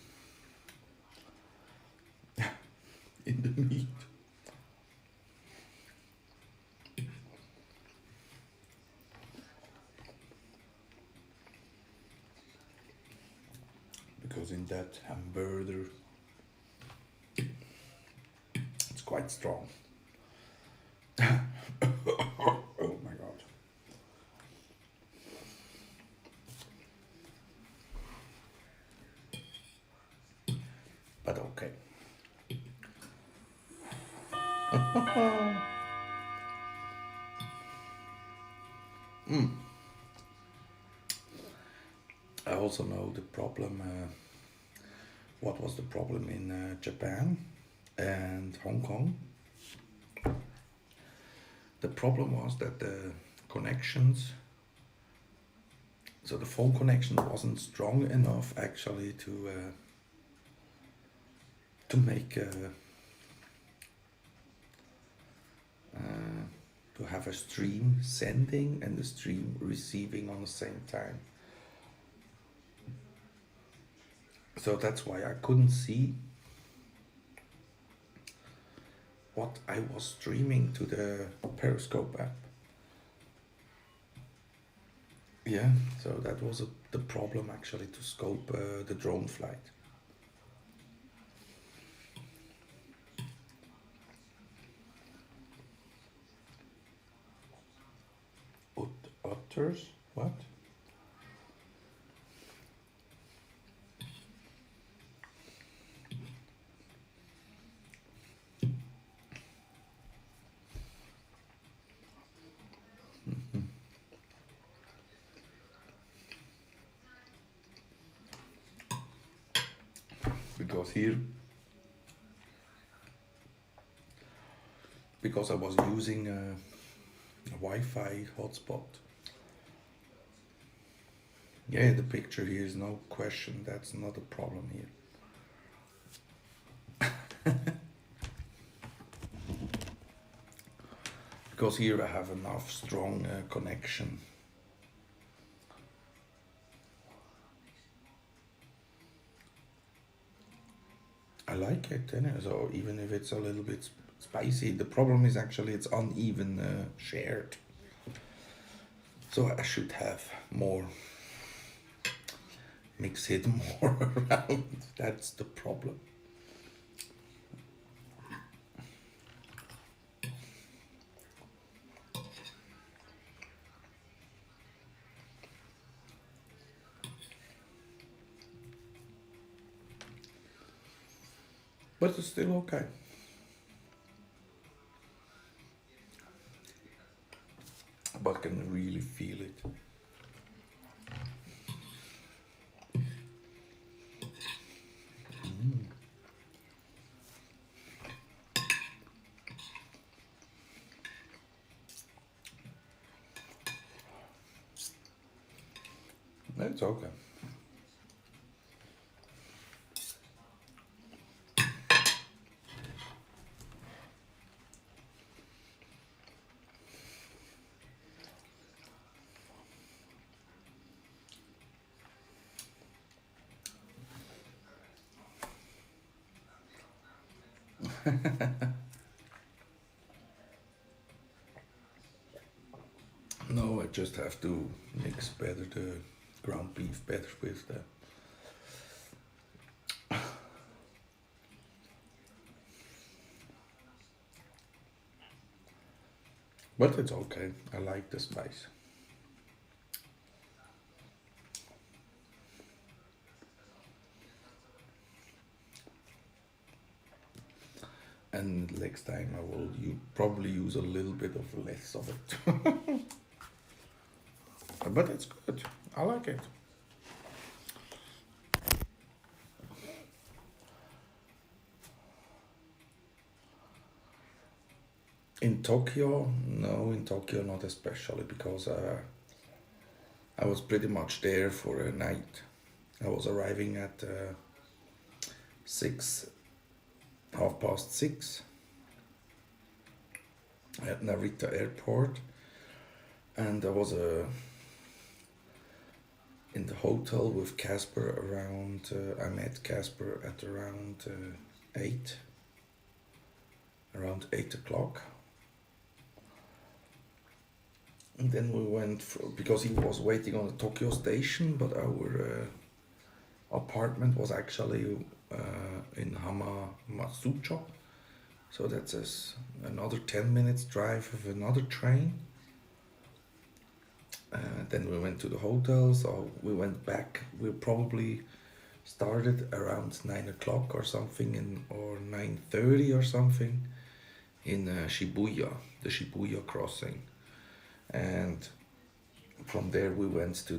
in the meat. Because in that hamburger, it's quite strong. Oh my god. But okay. I also know the problem. What was the problem in Japan and Hong Kong? The problem was that the connections, so the phone connection wasn't strong enough actually to make to have a stream sending and a stream receiving on the same time. So that's why I couldn't see what I was streaming to the Periscope app. Yeah, so that was the problem actually to scope the drone flight. Otters? What? Because here, because I was using a Wi-Fi hotspot. Yeah, the picture here is no question, that's not a problem here. Because here I have enough strong connection. I like it, so even if it's a little bit spicy, the problem is actually it's uneven shared. So I should have more, mix it more around. That's the problem. But it's still okay. But I can really feel it. It's okay. No, I just have to mix better the ground beef better with the. But it's okay. I like the spice. And next time I will you probably use a little bit of less of it. But it's good. I like it. In Tokyo, no, in Tokyo not especially because I was pretty much there for a night. I was arriving at 6, 6:30 at Narita Airport, and I was in the hotel with Casper around. I met Casper at around 8, around 8 o'clock. And then we went for, because he was waiting on the Tokyo station, but our apartment was actually in Hamamatsucho. So that's another 10 minutes drive of another train. Then we went to the hotel, so we went back. We probably started around 9 o'clock or something, or 9:30 or something, in Shibuya, the Shibuya crossing. And from there we went to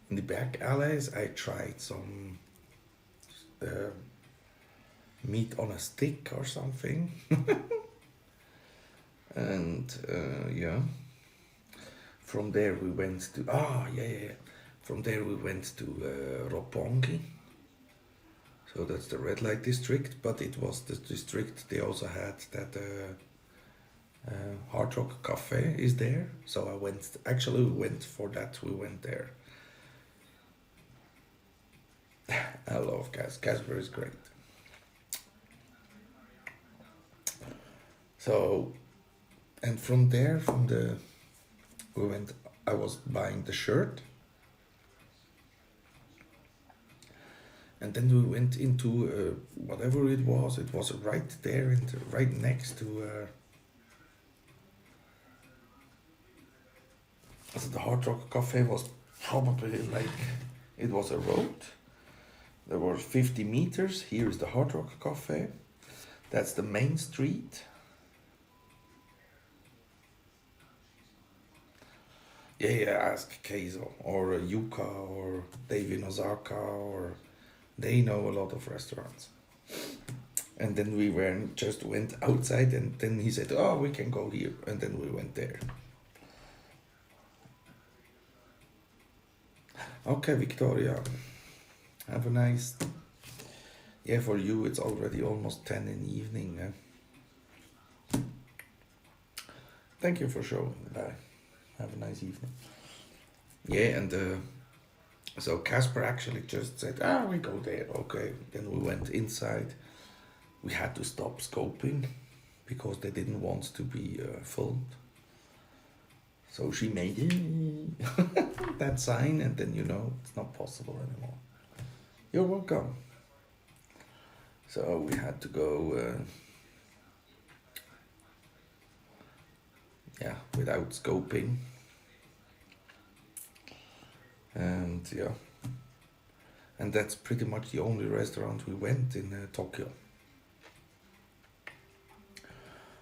in the back alleys. I tried some uh, meat on a stick or something. And yeah, from there we went to yeah. From there we went to Roppongi. So that's the red light district, but it was the district they also had that Hard Rock Cafe is there. So I went. Actually, we went for that. We went there. I love Casper is great. So, and from there, we went. I was buying the shirt, and then we went into whatever it was. It was right there, and right next to. So the Hard Rock Cafe was probably like it was a road. There were 50 meters. Here is the Hard Rock Cafe. That's the main street. Yeah, ask Keizo or Yuka or Dave in Osaka, or they know a lot of restaurants. And then we just went outside, and then he said, "Oh, we can go here," and then we went there. Okay, Victoria, have a nice. Yeah, for you it's already almost 10 in the evening. Thank you for showing. Bye. Have a nice evening. Yeah, and so Casper actually just said, we go there. Okay, then we went inside. We had to stop scoping because they didn't want to be filmed. So she made that sign, and then it's not possible anymore. You're welcome. So we had to go, without scoping. And yeah, and that's pretty much the only restaurant we went in Tokyo.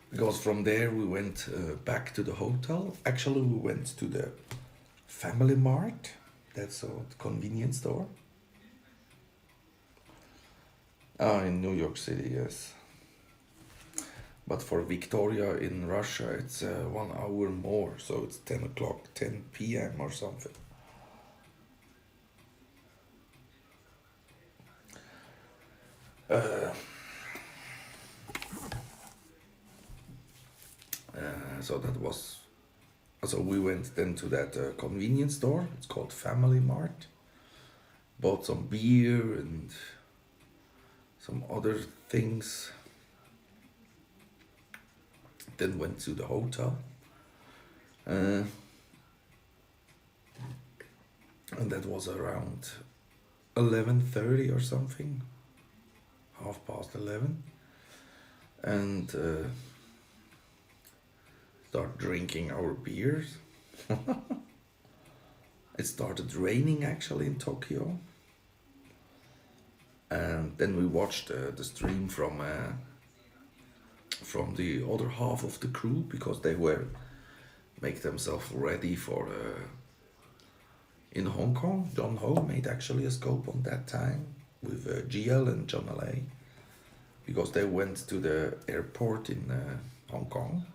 Because from there we went back to the hotel. Actually, we went to the Family Mart. That's a convenience store. In New York City, yes. But for Victoria in Russia, it's 1 hour more, so it's 10 o'clock, 10 p.m. or something. Uh, so that was. So we went then to that convenience store. It's called Family Mart. Bought some beer and some other things. Then went to the hotel. Uh, and that was around 11:30 or something, 11:30, and start drinking our beers. It started raining actually in Tokyo, and then we watched the stream from the other half of the crew because they were make themselves ready for in Hong Kong. John Ho made actually a scope on that time with GL and John LA because they went to the airport in Hong Kong.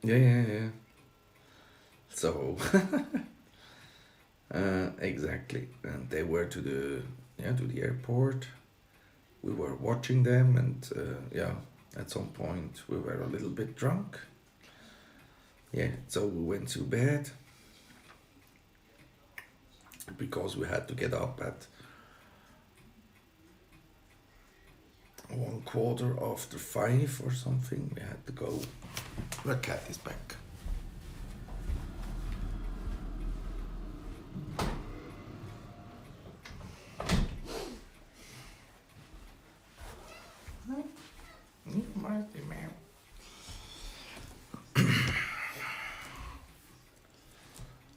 Yeah. So exactly, and they were to the airport. We were watching them, and at some point we were a little bit drunk. Yeah, so we went to bed because we had to get up at 5:15 or something. We had to go. The cat is back.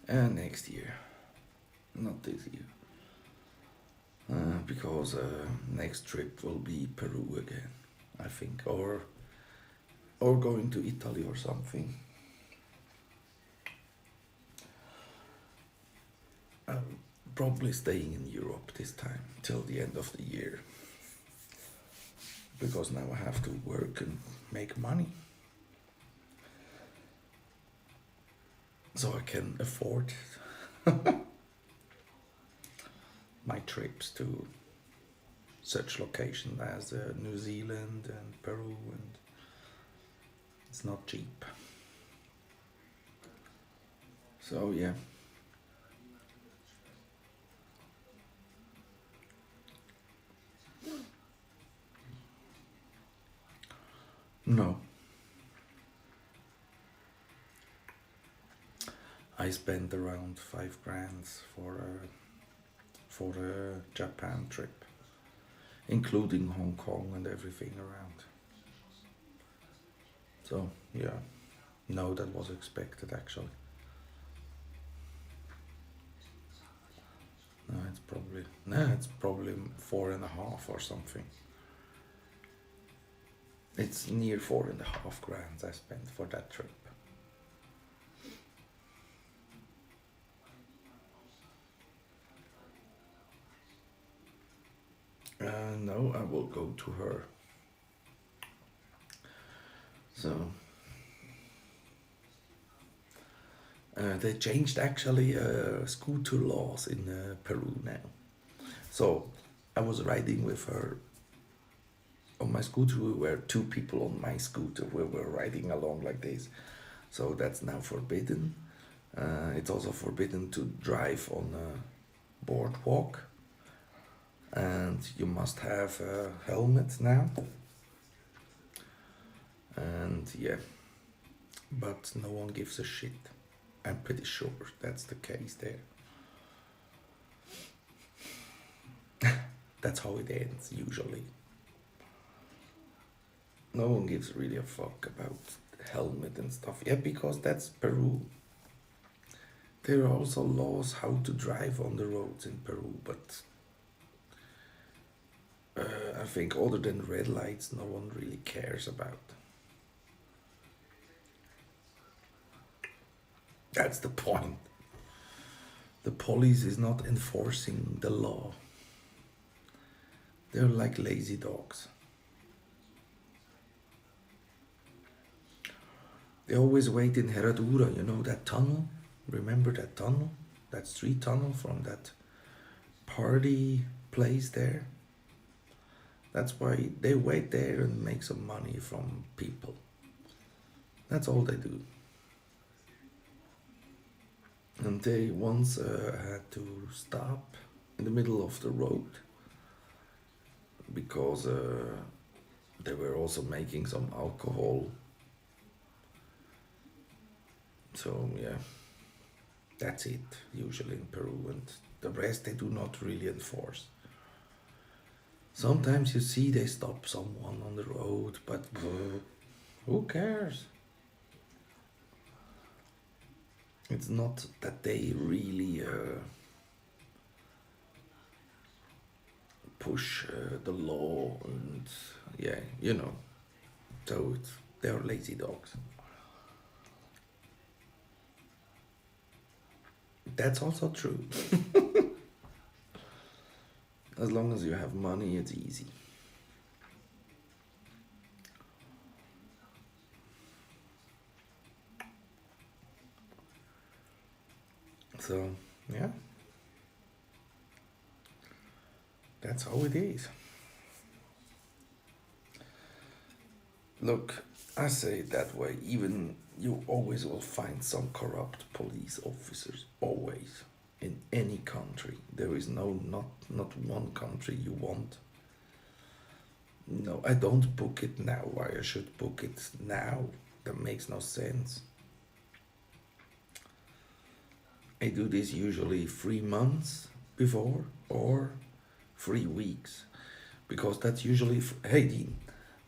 And next year, not this year, because next trip will be Peru again, I think, or going to Italy or something. Probably staying in Europe this time till the end of the year, because now I have to work and make money, so I can afford my trips to such locations as New Zealand and Peru, and it's not cheap. So yeah. No. I spent around 5 grand for a Japan trip, including Hong Kong and everything around. So yeah, no, that was expected actually. No, it's probably 4.5 or something. It's near 4.5 grand I spent for that trip. No, I will go to her. So they changed actually scooter laws in Peru now. So I was riding with her on my scooter. We were 2 people on my scooter. We were riding along like this. So that's now forbidden. It's also forbidden to drive on a boardwalk. And you must have a helmet now. And yeah, but no one gives a shit. I'm pretty sure that's the case there. That's how it ends usually. No one gives really a fuck about helmet and stuff. Yeah, because that's Peru. There are also laws how to drive on the roads in Peru, but I think other than red lights, no one really cares about. That's the point. The police is not enforcing the law. They're like lazy dogs. They always wait in Herradura, you know that tunnel? Remember that tunnel? That street tunnel from that party place there? That's why they wait there and make some money from people. That's all they do. And they once had to stop in the middle of the road because they were also making some alcohol. So yeah, that's it usually in Peru, and the rest they do not really enforce. Sometimes you see they stop someone on the road, but who cares? It's not that they really push the law, and yeah, you know. So they're lazy dogs. That's also true. As long as you have money, it's easy. So, yeah, that's how it is. Look, I say it that way, even you always will find some corrupt police officers, always. In any country. There is not one country you want. No, I don't book it now. Why I should book it now? That makes no sense. I do this usually 3 months before or 3 weeks because that's usually hey Dean,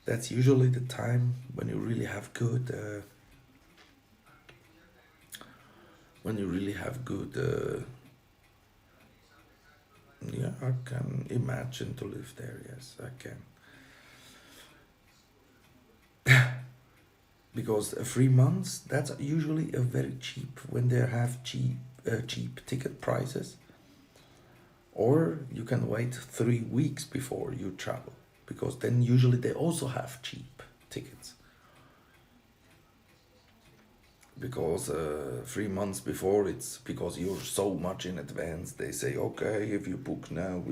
that's usually the time when you really have good when you really have good yeah, I can imagine to live there. Yes, I can. Because 3 months, that's usually a very cheap when they have cheap ticket prices. Or you can wait 3 weeks before you travel, because then usually they also have cheap tickets. Because 3 months before, it's because you're so much in advance. They say, okay, if you book now,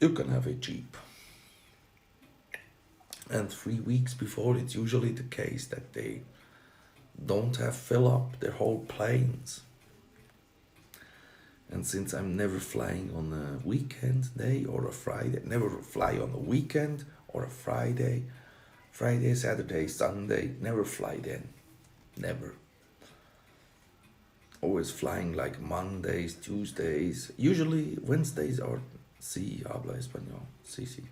you can have it cheap. And 3 weeks before, it's usually the case that they don't have fill up their whole planes. And since I'm never flying on a weekend day or a Friday, never fly on a weekend or a Friday, Saturday, Sunday, never fly then. Never. Always flying like Mondays, Tuesdays, usually Wednesdays are sí, habla español, sí, sí.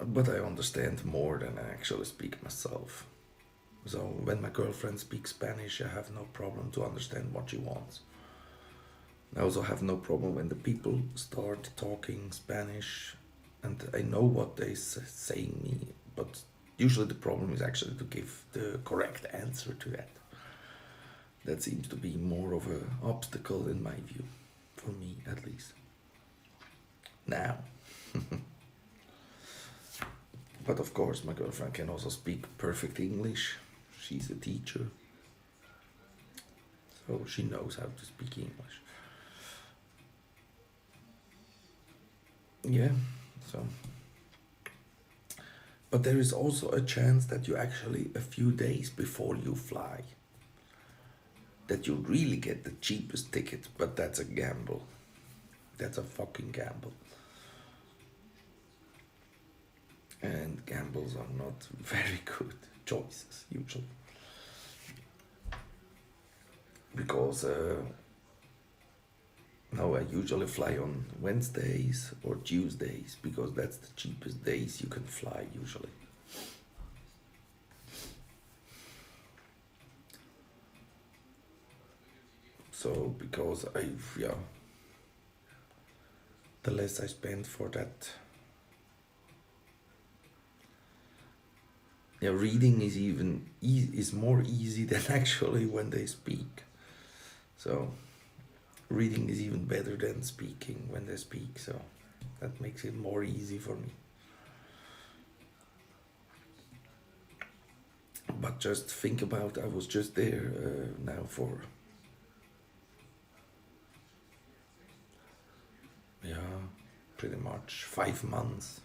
But I understand more than I actually speak myself. So when my girlfriend speaks Spanish, I have no problem to understand what she wants. I also have no problem when the people start talking Spanish and I know what they're saying me, but usually the problem is actually to give the correct answer to that. That seems to be more of an obstacle in my view, for me at least. Now. But of course, my girlfriend can also speak perfect English. She's a teacher, so she knows how to speak English. Yeah, so. But there is also a chance that you actually, a few days before you fly, that you really get the cheapest ticket, but that's a gamble. That's a fucking gamble. And gambles are not very good choices, usually. Because no, I usually fly on Wednesdays or Tuesdays because that's the cheapest days you can fly usually. So because yeah, the less I spend for that Yeah, reading is even is more easy than actually when they speak. So reading is even better than speaking when they speak. So that makes it more easy for me. But just think about, I was just there now for, yeah, pretty much 5 months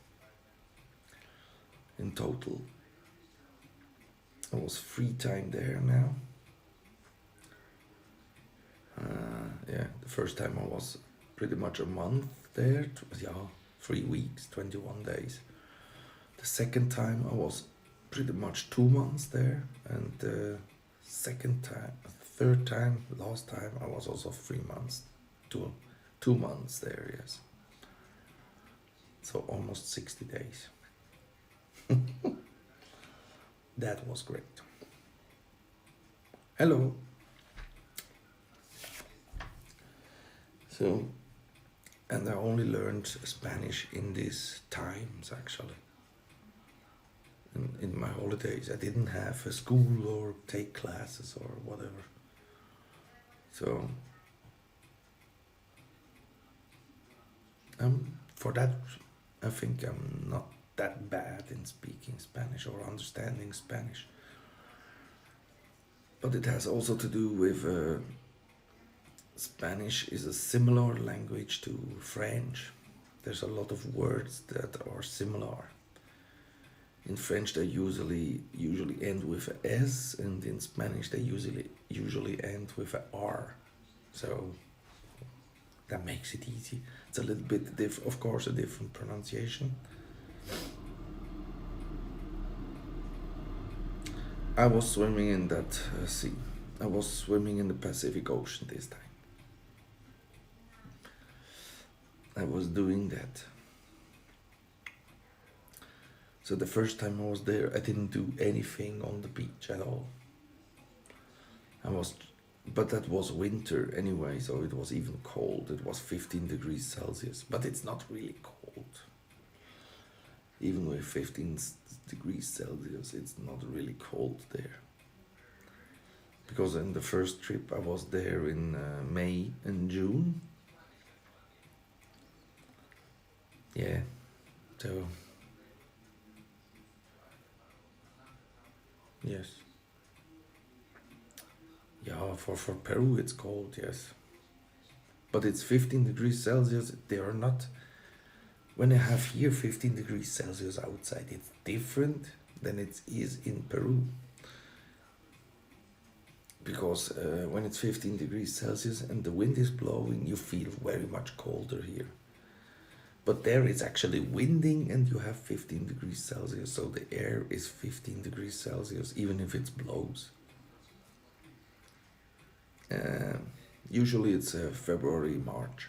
in total. I was free time there now. Yeah, the first time I was pretty much a month there. Yeah, 3 weeks, 21 days. The second time I was pretty much 2 months there, and the second time, third time, last time I was also 3 months, 2 months there. Yes, so almost 60 days. That was great. Hello. So, and I only learned Spanish in these times actually. In my holidays, I didn't have a school or take classes or whatever. So, for that, I think I'm not that bad in speaking Spanish or understanding Spanish. But it has also to do with Spanish is a similar language to French. There's a lot of words that are similar. In French, they usually end with a S, and in Spanish, they usually end with a R. So that makes it easy. It's a little bit of course, a different pronunciation. I was swimming in that sea. I was swimming in the Pacific Ocean this time. I was doing that. So the first time I was there, I didn't do anything on the beach at all. I was, but that was winter anyway, so it was even cold. It was 15 degrees Celsius, but it's not really cold. Even with 15 degrees Celsius, it's not really cold there. Because in the first trip I was there in May and June. Yeah, so yes. Yeah, for Peru it's cold, yes. But it's 15 degrees Celsius. They are not. When I have here 15 degrees Celsius outside, it's different than it is in Peru. Because when it's 15 degrees Celsius and the wind is blowing, you feel very much colder here. But there it's actually winding and you have 15 degrees Celsius, so the air is 15 degrees Celsius, even if it blows. Usually it's February, March.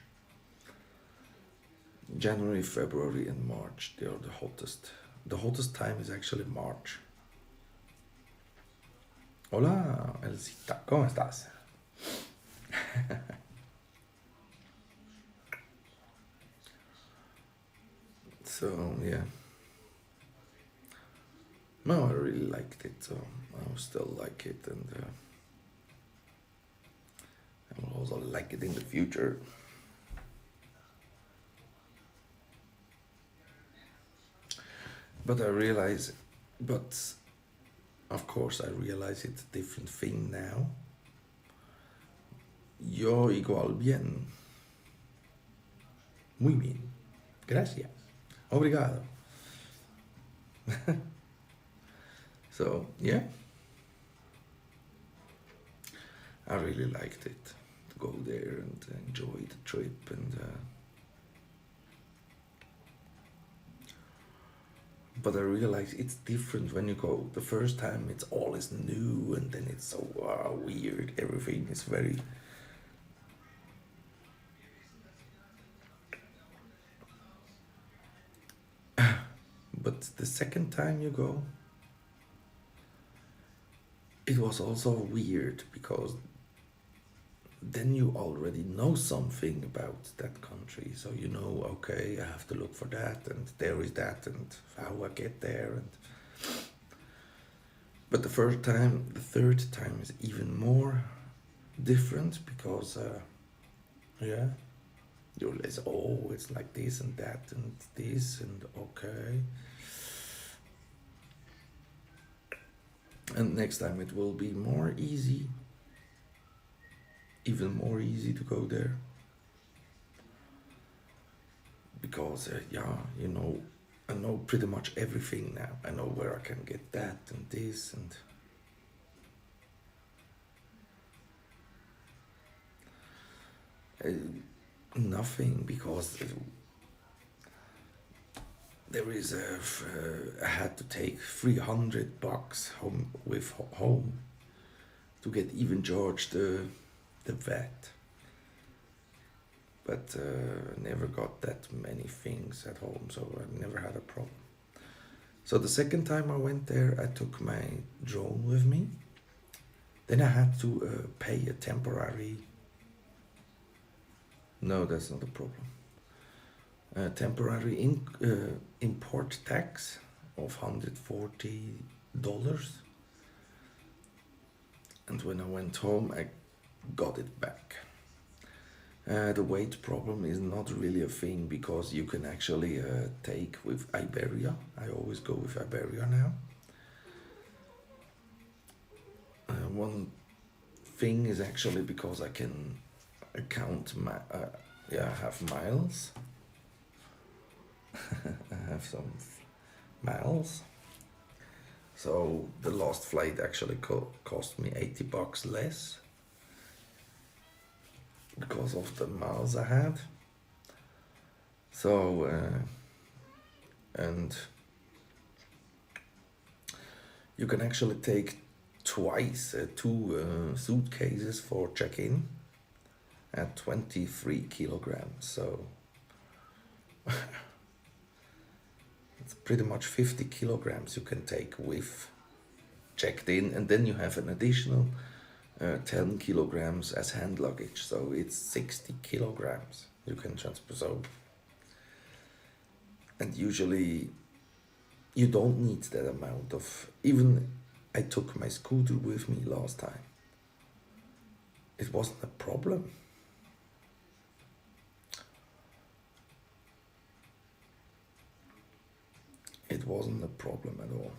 January, February, and March, they are the hottest. The hottest time is actually March. Hola, Elcita, ¿cómo estás? So, yeah. No, I really liked it, so I will still like it, and I will also like it in the future. But I realize, but of course, I realize it's a different thing now. Yo igual bien. Muy bien. Gracias. Obrigado. So, yeah. I really liked it to go there and enjoy the trip, and but I realize it's different when you go the first time. It's always new, and then it's so weird. Everything is very. But the second time you go, it was also weird because then you already know something about that country. So you know, okay, I have to look for that, and there is that, and how I get there. And But the third time is even more different because, yeah, you realize, oh, it's like this and that and this and okay. And next time it will be more easy, even more easy to go there because, yeah, I know pretty much everything now. I know where I can get that and this and nothing because there is I had to take $300 home with home to get even charged the VAT. But never got that many things at home, so I never had a problem. So the second time I went there, I took my drone with me. Then I had to pay a temporary. No, that's not a problem. Temporary import tax of $140. And when I went home, I got it back. The weight problem is not really a thing because you can actually take with Iberia. I always go with Iberia now. One thing is actually because I can count I have miles. I have some miles. So the last flight actually cost me $80 less because of the miles I had. So and you can actually take twice two suitcases for check-in at 23 kilograms. So it's pretty much 50 kilograms you can take with checked in, and then you have an additional 10 kilograms as hand luggage, so it's 60 kilograms you can transfer. So, and usually you don't need that amount of. Even I took my scooter with me last time, it wasn't a problem. It wasn't a problem at all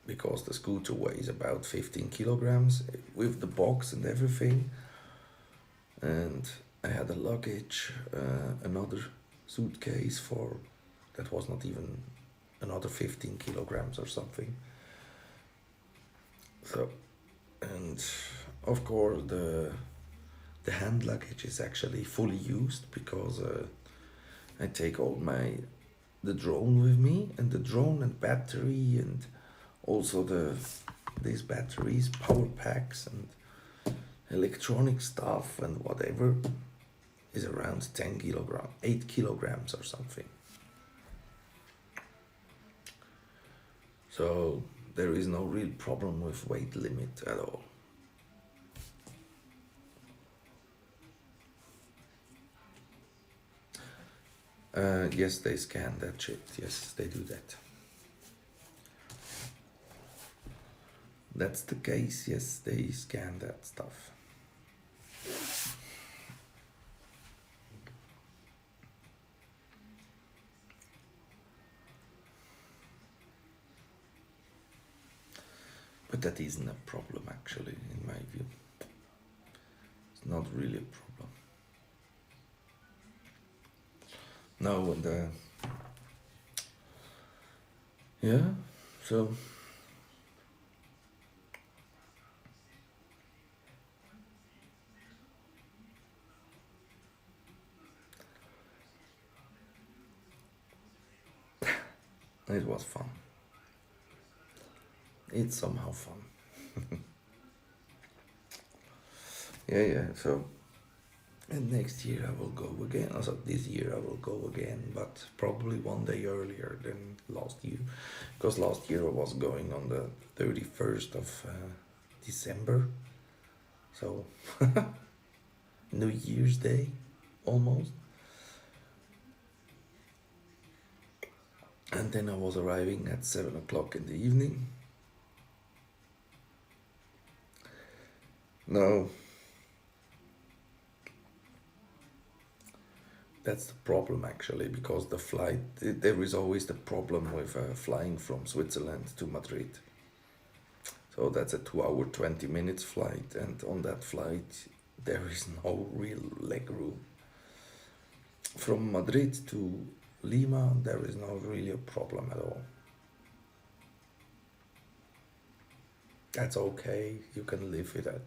because the scooter weighs about 15 kilograms with the box and everything. And I had a luggage, another suitcase for that was not even another 15 kilograms or something. So, and of course the hand luggage is actually fully used because I take all the drone with me, and the drone and battery, and also these batteries, power packs, and electronic stuff and whatever is around 10 kilograms, 8 kilograms or something. So there is no real problem with weight limit at all. Yes, they scan that shit. Yes, they do that. That's the case. Yes, they scan that stuff. But that isn't a problem, actually, in my view. It's not really a problem. No, and yeah, so it was fun. It's somehow fun. Yeah. So, and next year I will go again. Also, this year I will go again, but probably one day earlier than last year, because last year I was going on the 31st of December. So, New Year's Day, almost. And then I was arriving at 7 o'clock in the evening. No, that's the problem actually, because the flight, there is always the problem with flying from Switzerland to Madrid. So that's a 2 hour, 20 minutes flight, and on that flight, there is no real leg room. From Madrid to Lima, there is no really a problem at all. That's okay, you can live with that.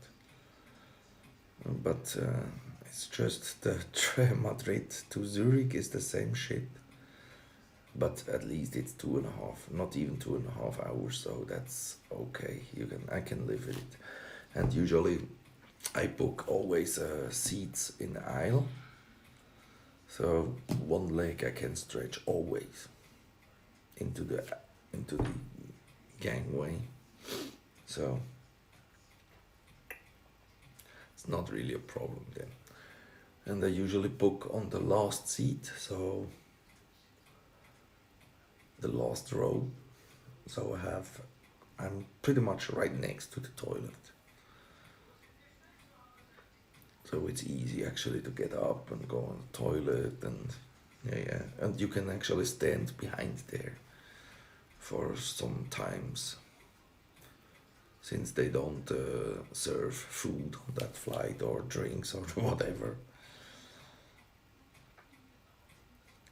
But it's just the Madrid to Zurich is the same shit. But at least it's 2.5, not even 2.5 hours, so that's okay. I can live with it. And usually I book always seats in the aisle, so one leg I can stretch always into the gangway. So it's not really a problem then. And I usually book on the last seat, so the last row. So I'm pretty much right next to the toilet. So it's easy actually to get up and go on the toilet, and yeah, and you can actually stand behind there for some times, since they don't serve food on that flight or drinks or whatever.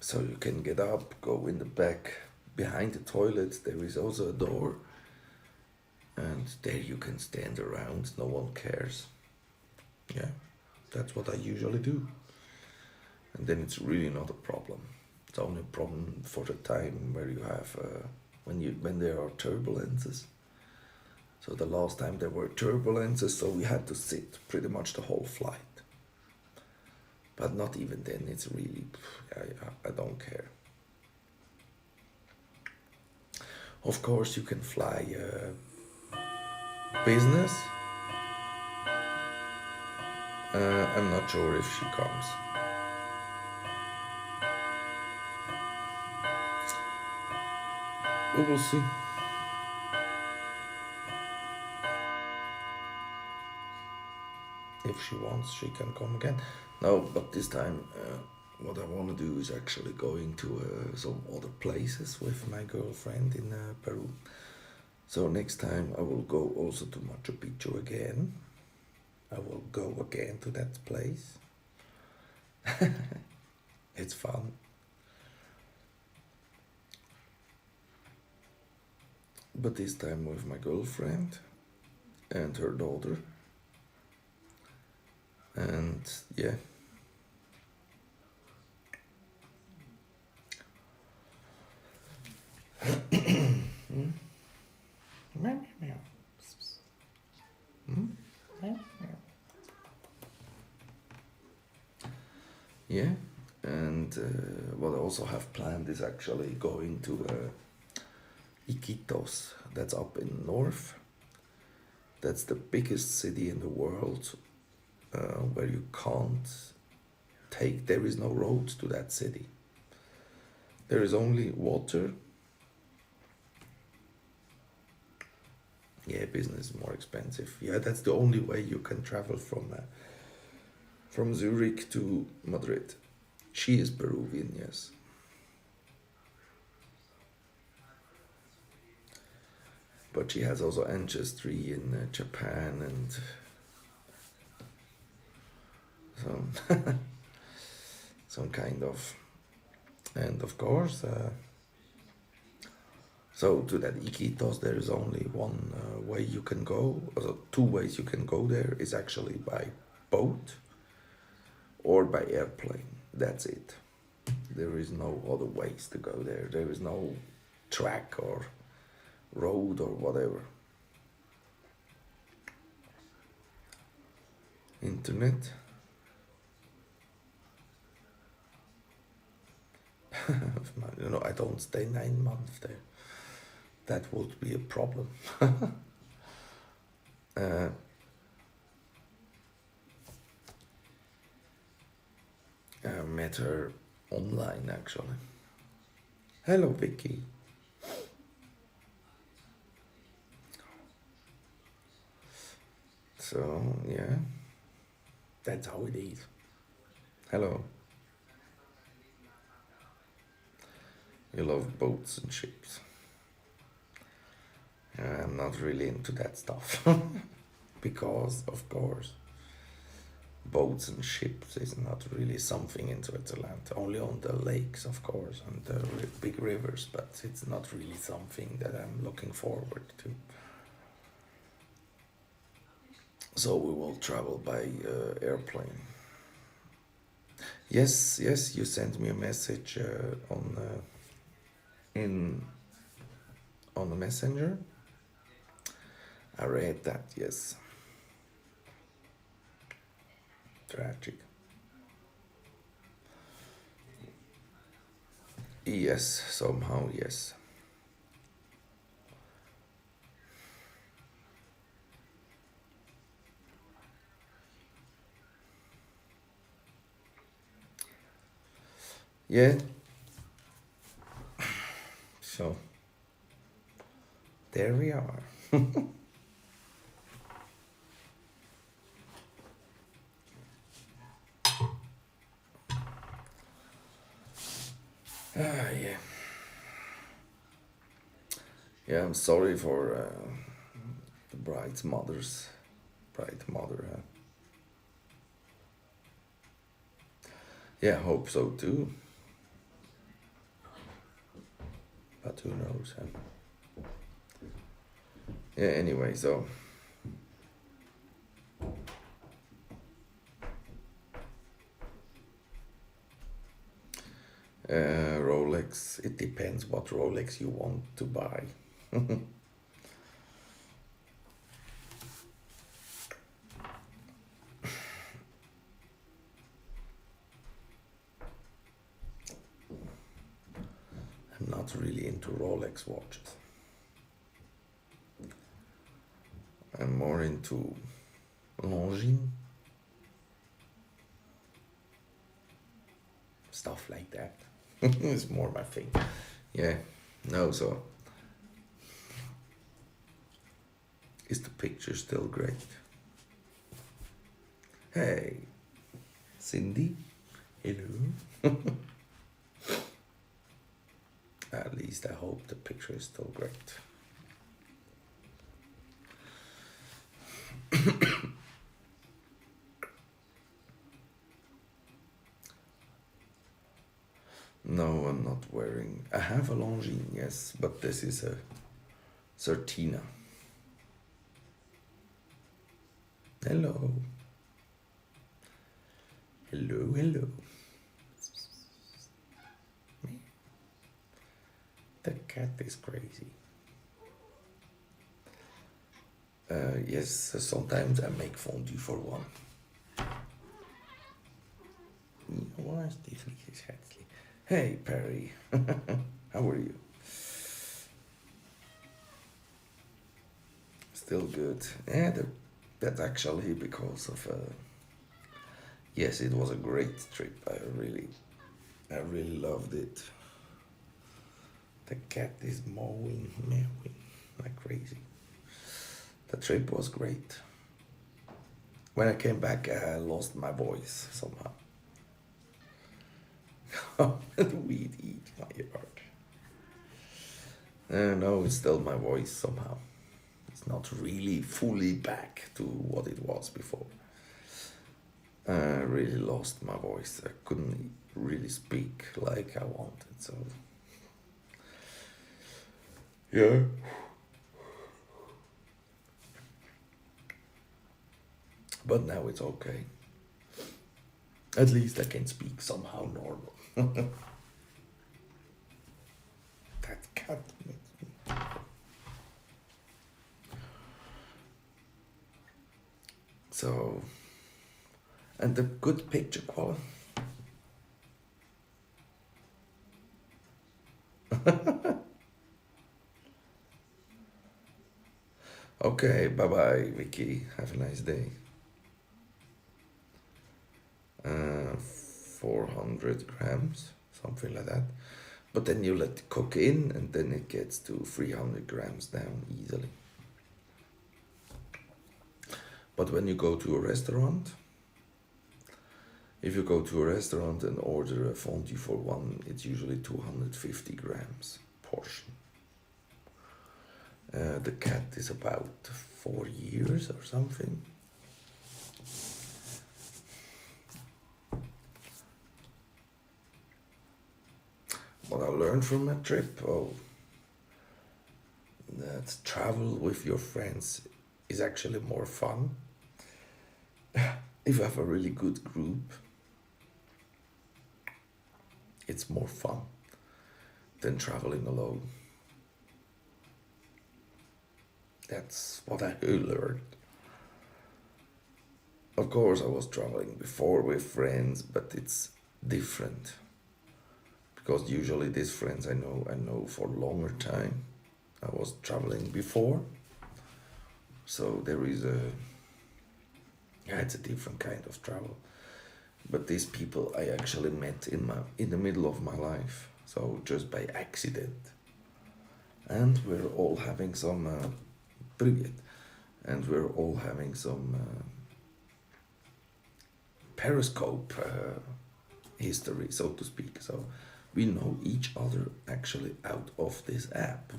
So you can get up, go in the back behind the toilet. There is also a door, and there you can stand around. No one cares. Yeah, that's what I usually do. And then it's really not a problem. It's only a problem for the time where you have when there are turbulences. So the last time there were turbulences, so we had to sit pretty much the whole flight. But not even then. It's really, I don't care. Of course, you can fly business. I'm not sure if she comes. We will see. If she wants, she can come again. No, but this time, what I want to do is actually going to some other places with my girlfriend in Peru. So next time I will go also to Machu Picchu again. I will go again to that place. It's fun. But this time with my girlfriend and her daughter. And yeah. Yeah, and what I also have planned is actually going to Iquitos. That's up in north. That's the biggest city in the world, where you can't take. There is no road to that city. There is only water. Yeah, business is more expensive. Yeah, that's the only way you can travel from Zurich to Madrid. She is Peruvian, yes. But she has also ancestry in Japan and some kind of. And of course, so to that Iquitos, there is only one way you can go. Also, two ways you can go there is actually by boat or by airplane. That's it. There is no other ways to go there. There is no track or road or whatever. Internet. I don't stay 9 months there. That would be a problem. uh, I met her online actually. Hello, Vicky. So, yeah, that's how it is. Hello. You love boats and ships. I'm not really into that stuff. Because, of course, boats and ships is not really something in Switzerland. Only on the lakes, of course, and the big rivers, but it's not really something that I'm looking forward to. So we will travel by airplane. Yes, yes, you sent me a message in on the messenger. I read that. Yes, tragic. Yes, somehow yes. Yeah. So there we are. Yeah. Yeah. I'm sorry for the bride's mother's bride mother. Yeah, hope so too. But who knows? Huh? Yeah. Anyway, so Rolex. It depends what Rolex you want to buy. I'm not really into Rolex watches. I'm more into Longines, stuff like that. It's more my thing. Yeah. No, so is the picture still great? Hey, Cindy. Hello. At least I hope the picture is still great. No, I'm not wearing. I have a Longines, yes, but this is a Certina. Hello. Hello, hello. The cat is crazy. Yes, sometimes I make fondue for one. Waar is die vliegjes herzlich? Hey, Perry. How are you? Still good. Yeah, that's actually because of. Yes, it was a great trip. I really loved it. The cat is meowing like crazy. The trip was great. When I came back, I lost my voice somehow. Weed eat my yard. No, it's still my voice somehow. It's not really fully back to what it was before. I really lost my voice. I couldn't really speak like I wanted, so. Yeah. But now it's okay. At least I can speak somehow normal. That cat makes me. So, and the good picture quality. Okay, bye bye, Vicky. Have a nice day. 400 grams, something like that. But then you let it cook in, and then it gets to 300 grams down easily. But when you go to a restaurant, if you go to a restaurant and order a fondue for one, it's usually 250 grams portion. The cat is about 4 years or something. What I learned from my trip, that travel with your friends is actually more fun. If you have a really good group, it's more fun than traveling alone. That's what I learned. Of course, I was traveling before with friends, but it's different because usually these friends I know for a longer time. I was traveling before, so there is a yeah, it's a different kind of travel. But these people I actually met in the middle of my life, so just by accident, and we're all having some привет, and we're all having some periscope history, so to speak. So we know each other actually out of this app.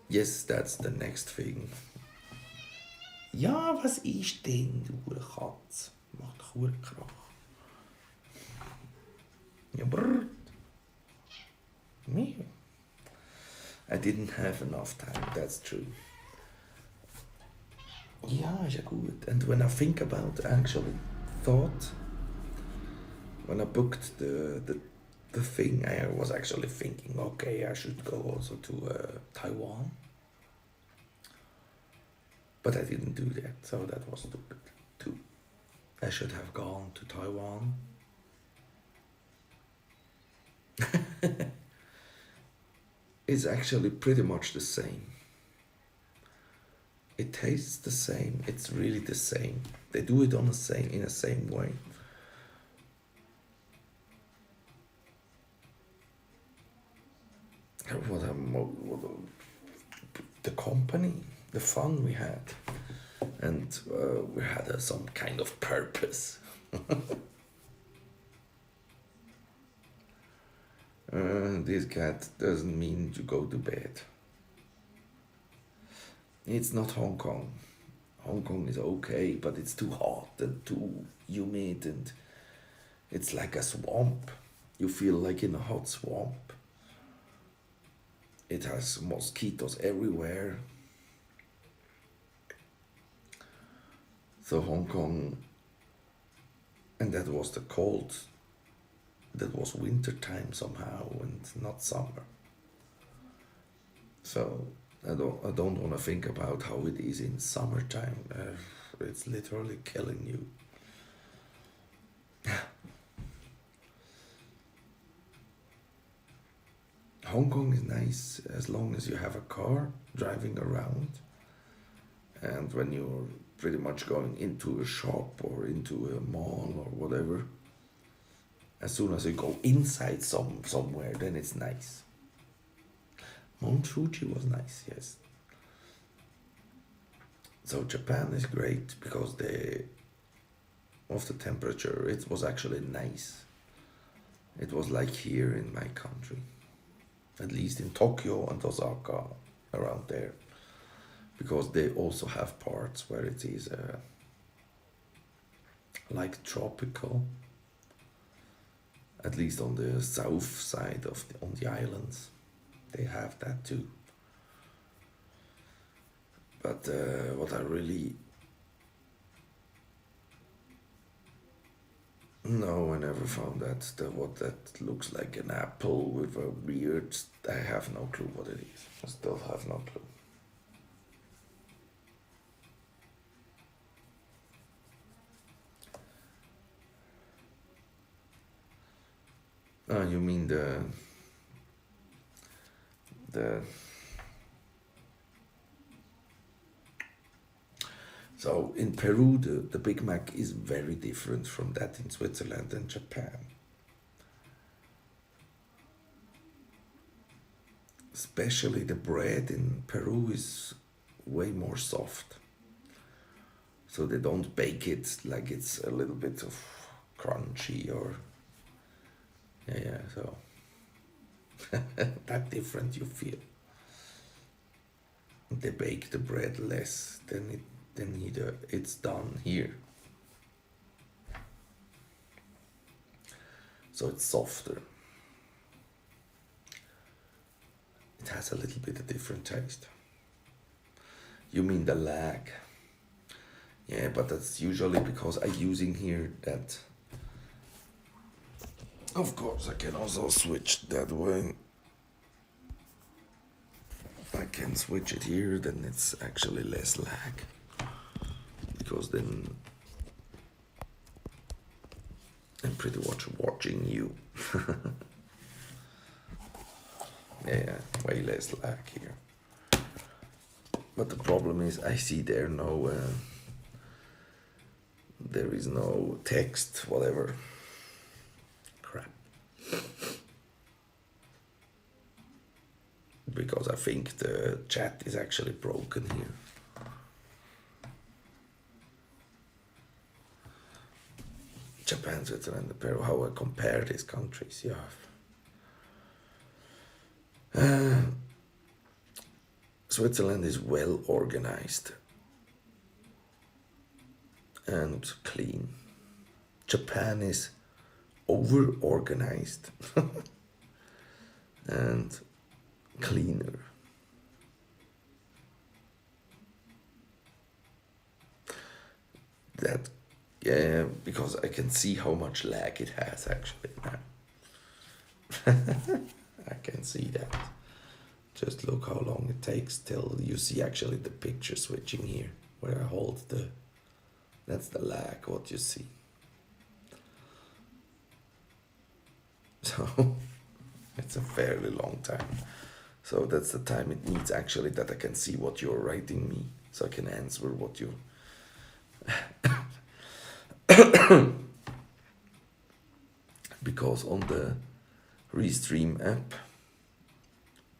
Yes, that's the next thing. Ja, was ist denn, du Katz? Macht doch Krach. Ja, brrr. Me. I didn't have enough time, that's true. Ja, ist ja gut. And when I think about, actually thought, when I booked the thing, I was actually thinking, okay, I should go also to Taiwan. But I didn't do that, so that was stupid too. I should have gone to Taiwan. It's actually pretty much the same. It tastes the same. It's really the same. They do it in the same way. The company, the fun we had, and we had some kind of purpose. This cat doesn't mean to go to bed. It's not Hong Kong. Hong Kong is okay, but it's too hot and too humid, and it's like a swamp. You feel like in a hot swamp. It has mosquitoes everywhere. So Hong Kong, and that was the cold. That was winter time somehow, and not summer. So I don't want to think about how it is in summertime. It's literally killing you. Hong Kong is nice as long as you have a car driving around, and when you're pretty much going into a shop or into a mall or whatever. As soon as you go inside somewhere, then it's nice. Mount Fuji was nice, yes. So Japan is great because of the temperature. It was actually nice. It was like here in my country, at least in Tokyo and Osaka, around there, because they also have parts where it is like tropical. At least on the south side on the islands, they have that too. But what I really no, I never found what that looks like an apple with a weird. I have no clue what it is. I still have no clue. You mean the so in Peru the Big Mac is very different from that in Switzerland and Japan. Especially the bread in Peru is way more soft. So they don't bake it like it's a little bit of crunchy or yeah. So that different you feel. They bake the bread less than either it's done here. So it's softer. It has a little bit of different taste. You mean the lag? Yeah, but that's usually because I'm using here that. Of course, I can also switch that way. I can switch it here, then it's actually less lag. Because then I'm pretty much watching you. Yeah, way less lag here. But the problem is, I see there is no text, whatever. Crap. Because I think the chat is actually broken here. Japan, Switzerland, Peru, how I compare these countries, yeah. Switzerland is well organized and clean. Japan is over organized and cleaner. That, yeah, because I can see how much lag it has actually now. I can see that. Just look how long it takes till you see actually the picture switching here, where I hold that's the lag, what you see. So, it's a fairly long time. So that's the time it needs actually that I can see what you're writing me, so I can answer what you... Because on the Restream app,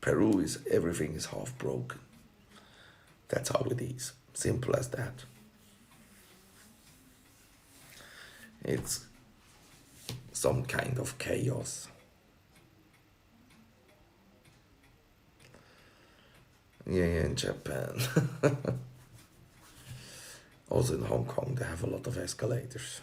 Peru is everything is half broken. That's how it is. Simple as that. It's some kind of chaos. Yeah, in Japan. Also in Hong Kong, they have a lot of escalators.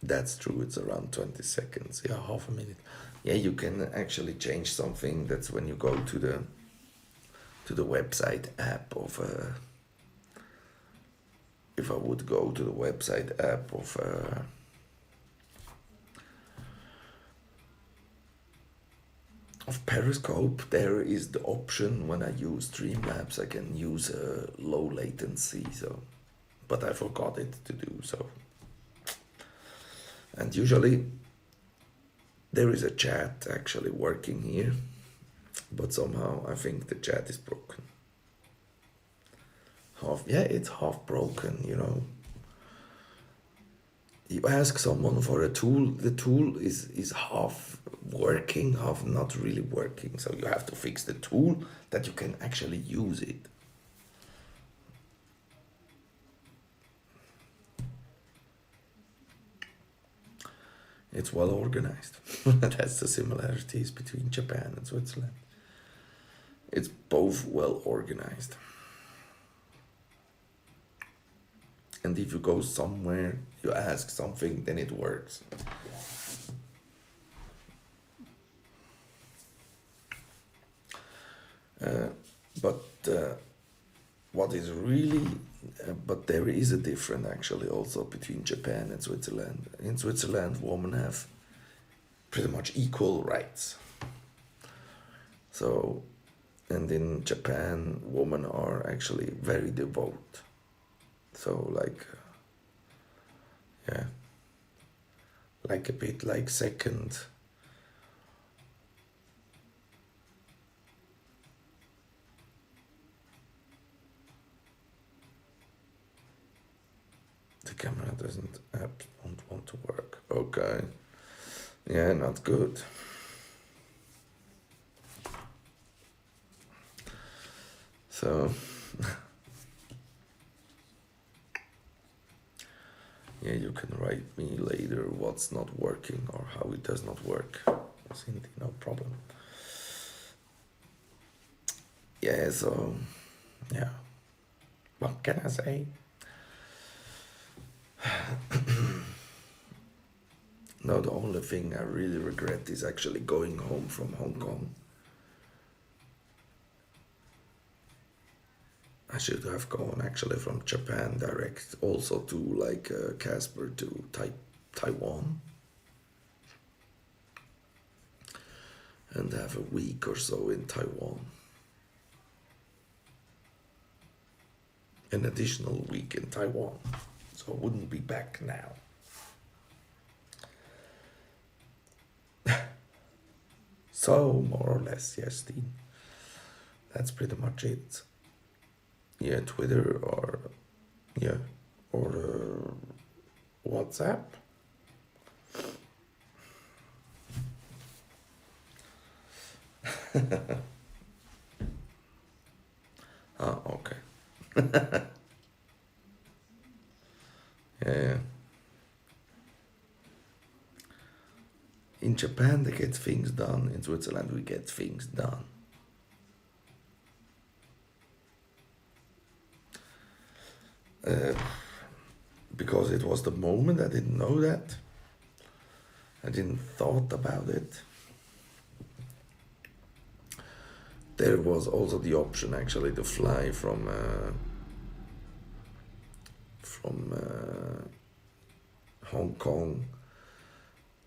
That's true, it's around 20 seconds, yeah, half a minute. Yeah, you can actually change something. That's when you go to the website app of if I would go to the website app of Periscope, there is the option when I use Streamlabs, I can use low latency, so, but I forgot it to do so. And usually there is a chat actually working here, but somehow I think the chat is broken. It's half broken, you know. You ask someone for a tool, the tool is half working, half not really working. So you have to fix the tool that you can actually use it. It's well organized. That's the similarities between Japan and Switzerland. It's both well organized. And if you go somewhere, you ask something, then it works. What is really, but there is a difference actually also between Japan and Switzerland. In Switzerland, women have pretty much equal rights. So, and in Japan, women are actually very devout. So like a bit like second. The camera won't want to work. Okay. Yeah, not good. So, yeah, you can write me later what's not working or how it does not work. Cindy, no problem. Yeah, so, yeah, what can I say? No, the only thing I really regret is actually going home from Hong Kong. I should have gone actually from Japan direct also to like Casper to Taiwan and have a week or so in Taiwan. An additional week in Taiwan. So I wouldn't be back now. So, more or less, yes, Dean. That's pretty much it. Yeah, Twitter or, yeah, or WhatsApp. Ah, okay. Yeah. In Japan, they get things done. In Switzerland, we get things done. Uh, because it was the moment, I didn't know that. I didn't thought about it. There was also the option actually to fly from Hong Kong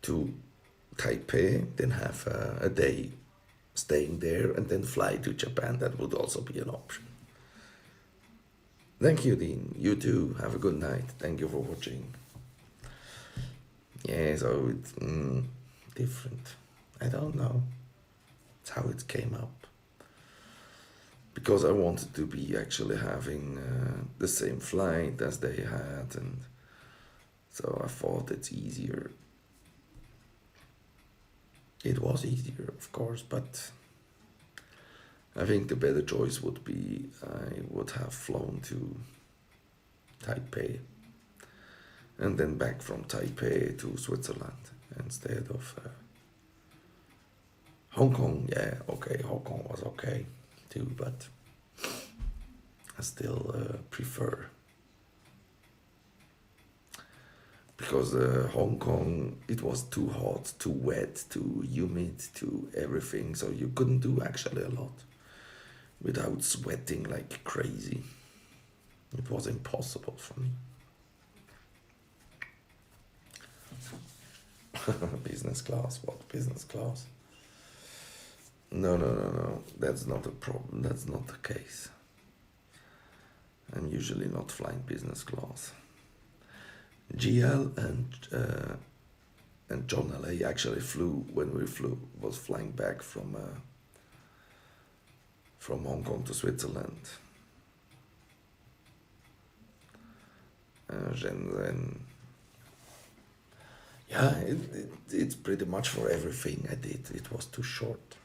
to Taipei, then have a day staying there, and then fly to Japan. That would also be an option. Thank you, Dean. You too. Have a good night. Thank you for watching. Yeah, so it's different. I don't know. It's how it came up. Because I wanted to be actually having the same flight as they had, and so I thought it's easier. It was easier, of course, but I think the better choice would be I would have flown to Taipei and then back from Taipei to Switzerland instead of Hong Kong. Yeah, okay, Hong Kong was okay too, but I still prefer, because Hong Kong, it was too hot, too wet, too humid, too everything, so you couldn't do actually a lot without sweating like crazy. It was impossible for me. Business class? What business class? No. That's not a problem. That's not the case. I'm usually not flying business class. GL and John LA actually flew when we was flying back from Hong Kong to Switzerland. Then yeah, it's pretty much for everything I did. It was too short.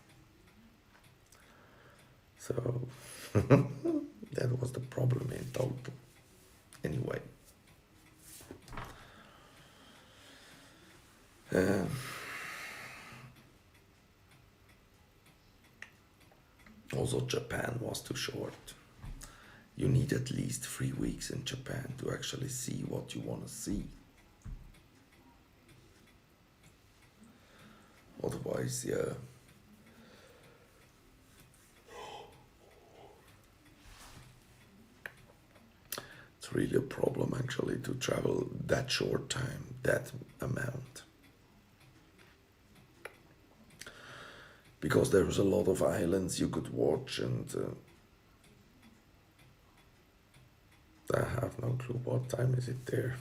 So that was the problem in total. Anyway. Also, Japan was too short. You need at least 3 weeks in Japan to actually see what you want to see. Otherwise, yeah. It's really a problem actually to travel that short time, that amount. Because there was a lot of islands you could watch, and I have no clue what time is it there.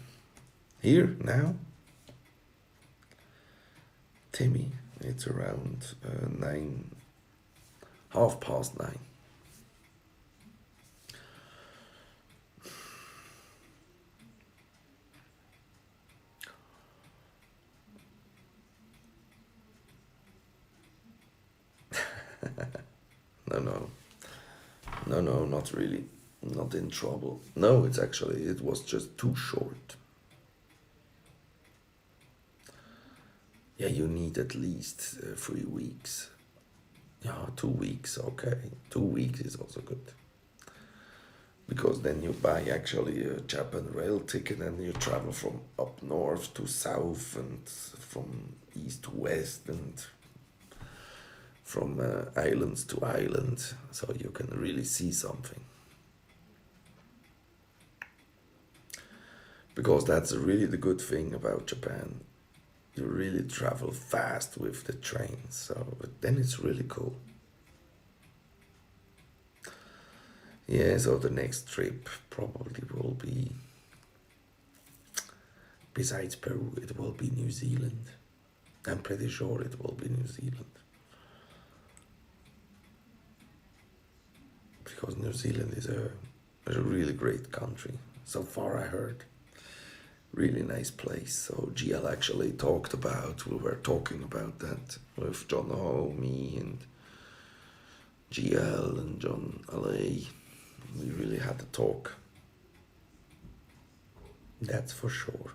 Here, now? Timmy, it's around 9, 9:30. No, No, not really. Not in trouble. No, it was just too short. Yeah, you need at least 3 weeks. Yeah, 2 weeks, okay. 2 weeks is also good. Because then you buy actually a Japan rail ticket and you travel from up north to south and from east to west and from islands to island, so you can really see something. Because that's really the good thing about Japan. You really travel fast with the train, so then it's really cool. Yeah, so the next trip probably will be, besides Peru, it will be New Zealand. I'm pretty sure it will be New Zealand. Because New Zealand is a really great country. So far I heard. Really nice place. So GL actually we were talking about that with John Ho, me and GL and John LA. We really had to talk. That's for sure.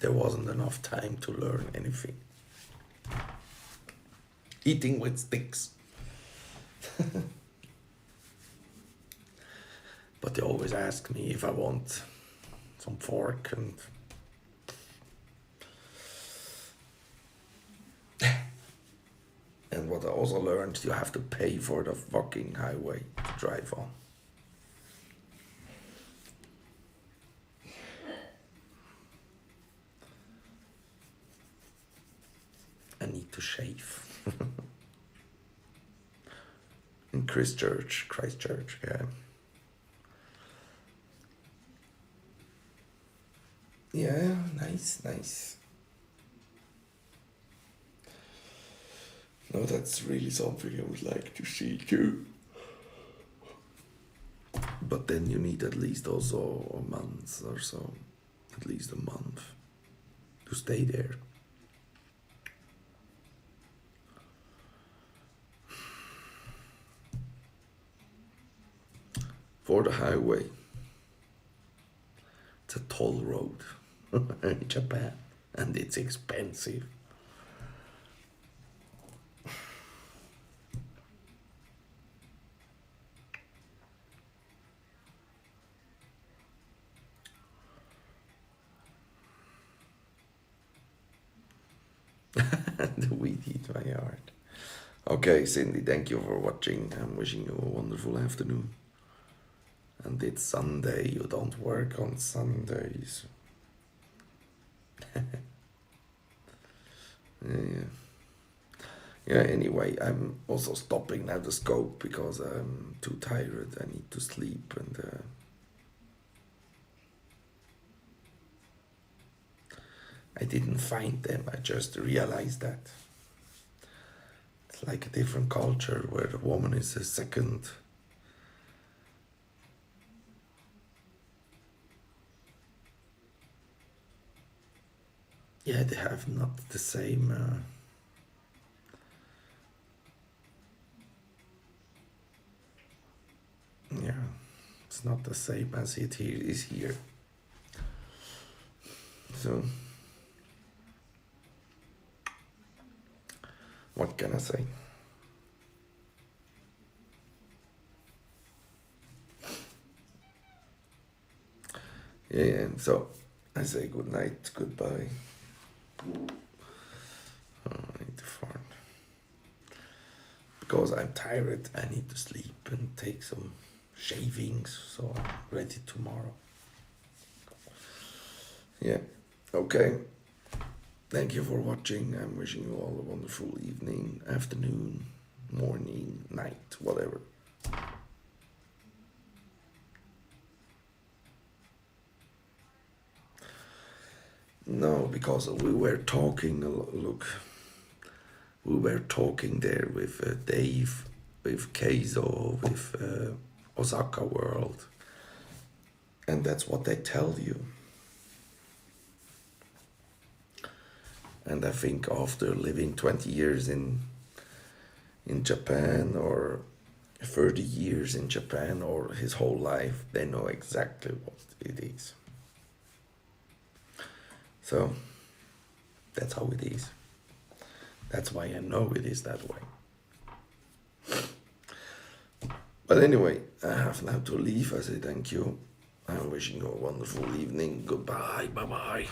There wasn't enough time to learn anything. Eating with sticks. But they always ask me if I want some fork and and what I also learned, you have to pay for the fucking highway to drive on. I need to shave. In Christchurch, yeah. Yeah, nice. No, that's really something I would like to see too. But then you need at least also a month or so. At least a month to stay there. For the highway. It's a toll road in Japan, and it's expensive. The weed eat my heart. Okay, Cindy, thank you for watching. I'm wishing you a wonderful afternoon. And it's Sunday, you don't work on Sundays. Yeah. Yeah, anyway, I'm also stopping now the scope because I'm too tired. I need to sleep and I didn't find them. I just realized that. It's like a different culture where the woman is a second. Yeah, they have not the same. Yeah, it's not the same as it here is here. So, what can I say? Yeah, so I say good night, goodbye. Oh, I need to fart. Because I'm tired, I need to sleep and take some shavings so I'm ready tomorrow. Yeah, okay. Thank you for watching. I'm wishing you all a wonderful evening, afternoon, morning, night, whatever. No, because we were talking, look, we were talking there with Dave, with Keizo, with Osaka World. And that's what they tell you. And I think after living 20 years in Japan, or 30 years in Japan, or his whole life, they know exactly what it is. So that's how it is. That's why I know it is that way. But anyway, I have now to leave. I say thank you. I'm wishing you a wonderful evening. Goodbye. Bye bye.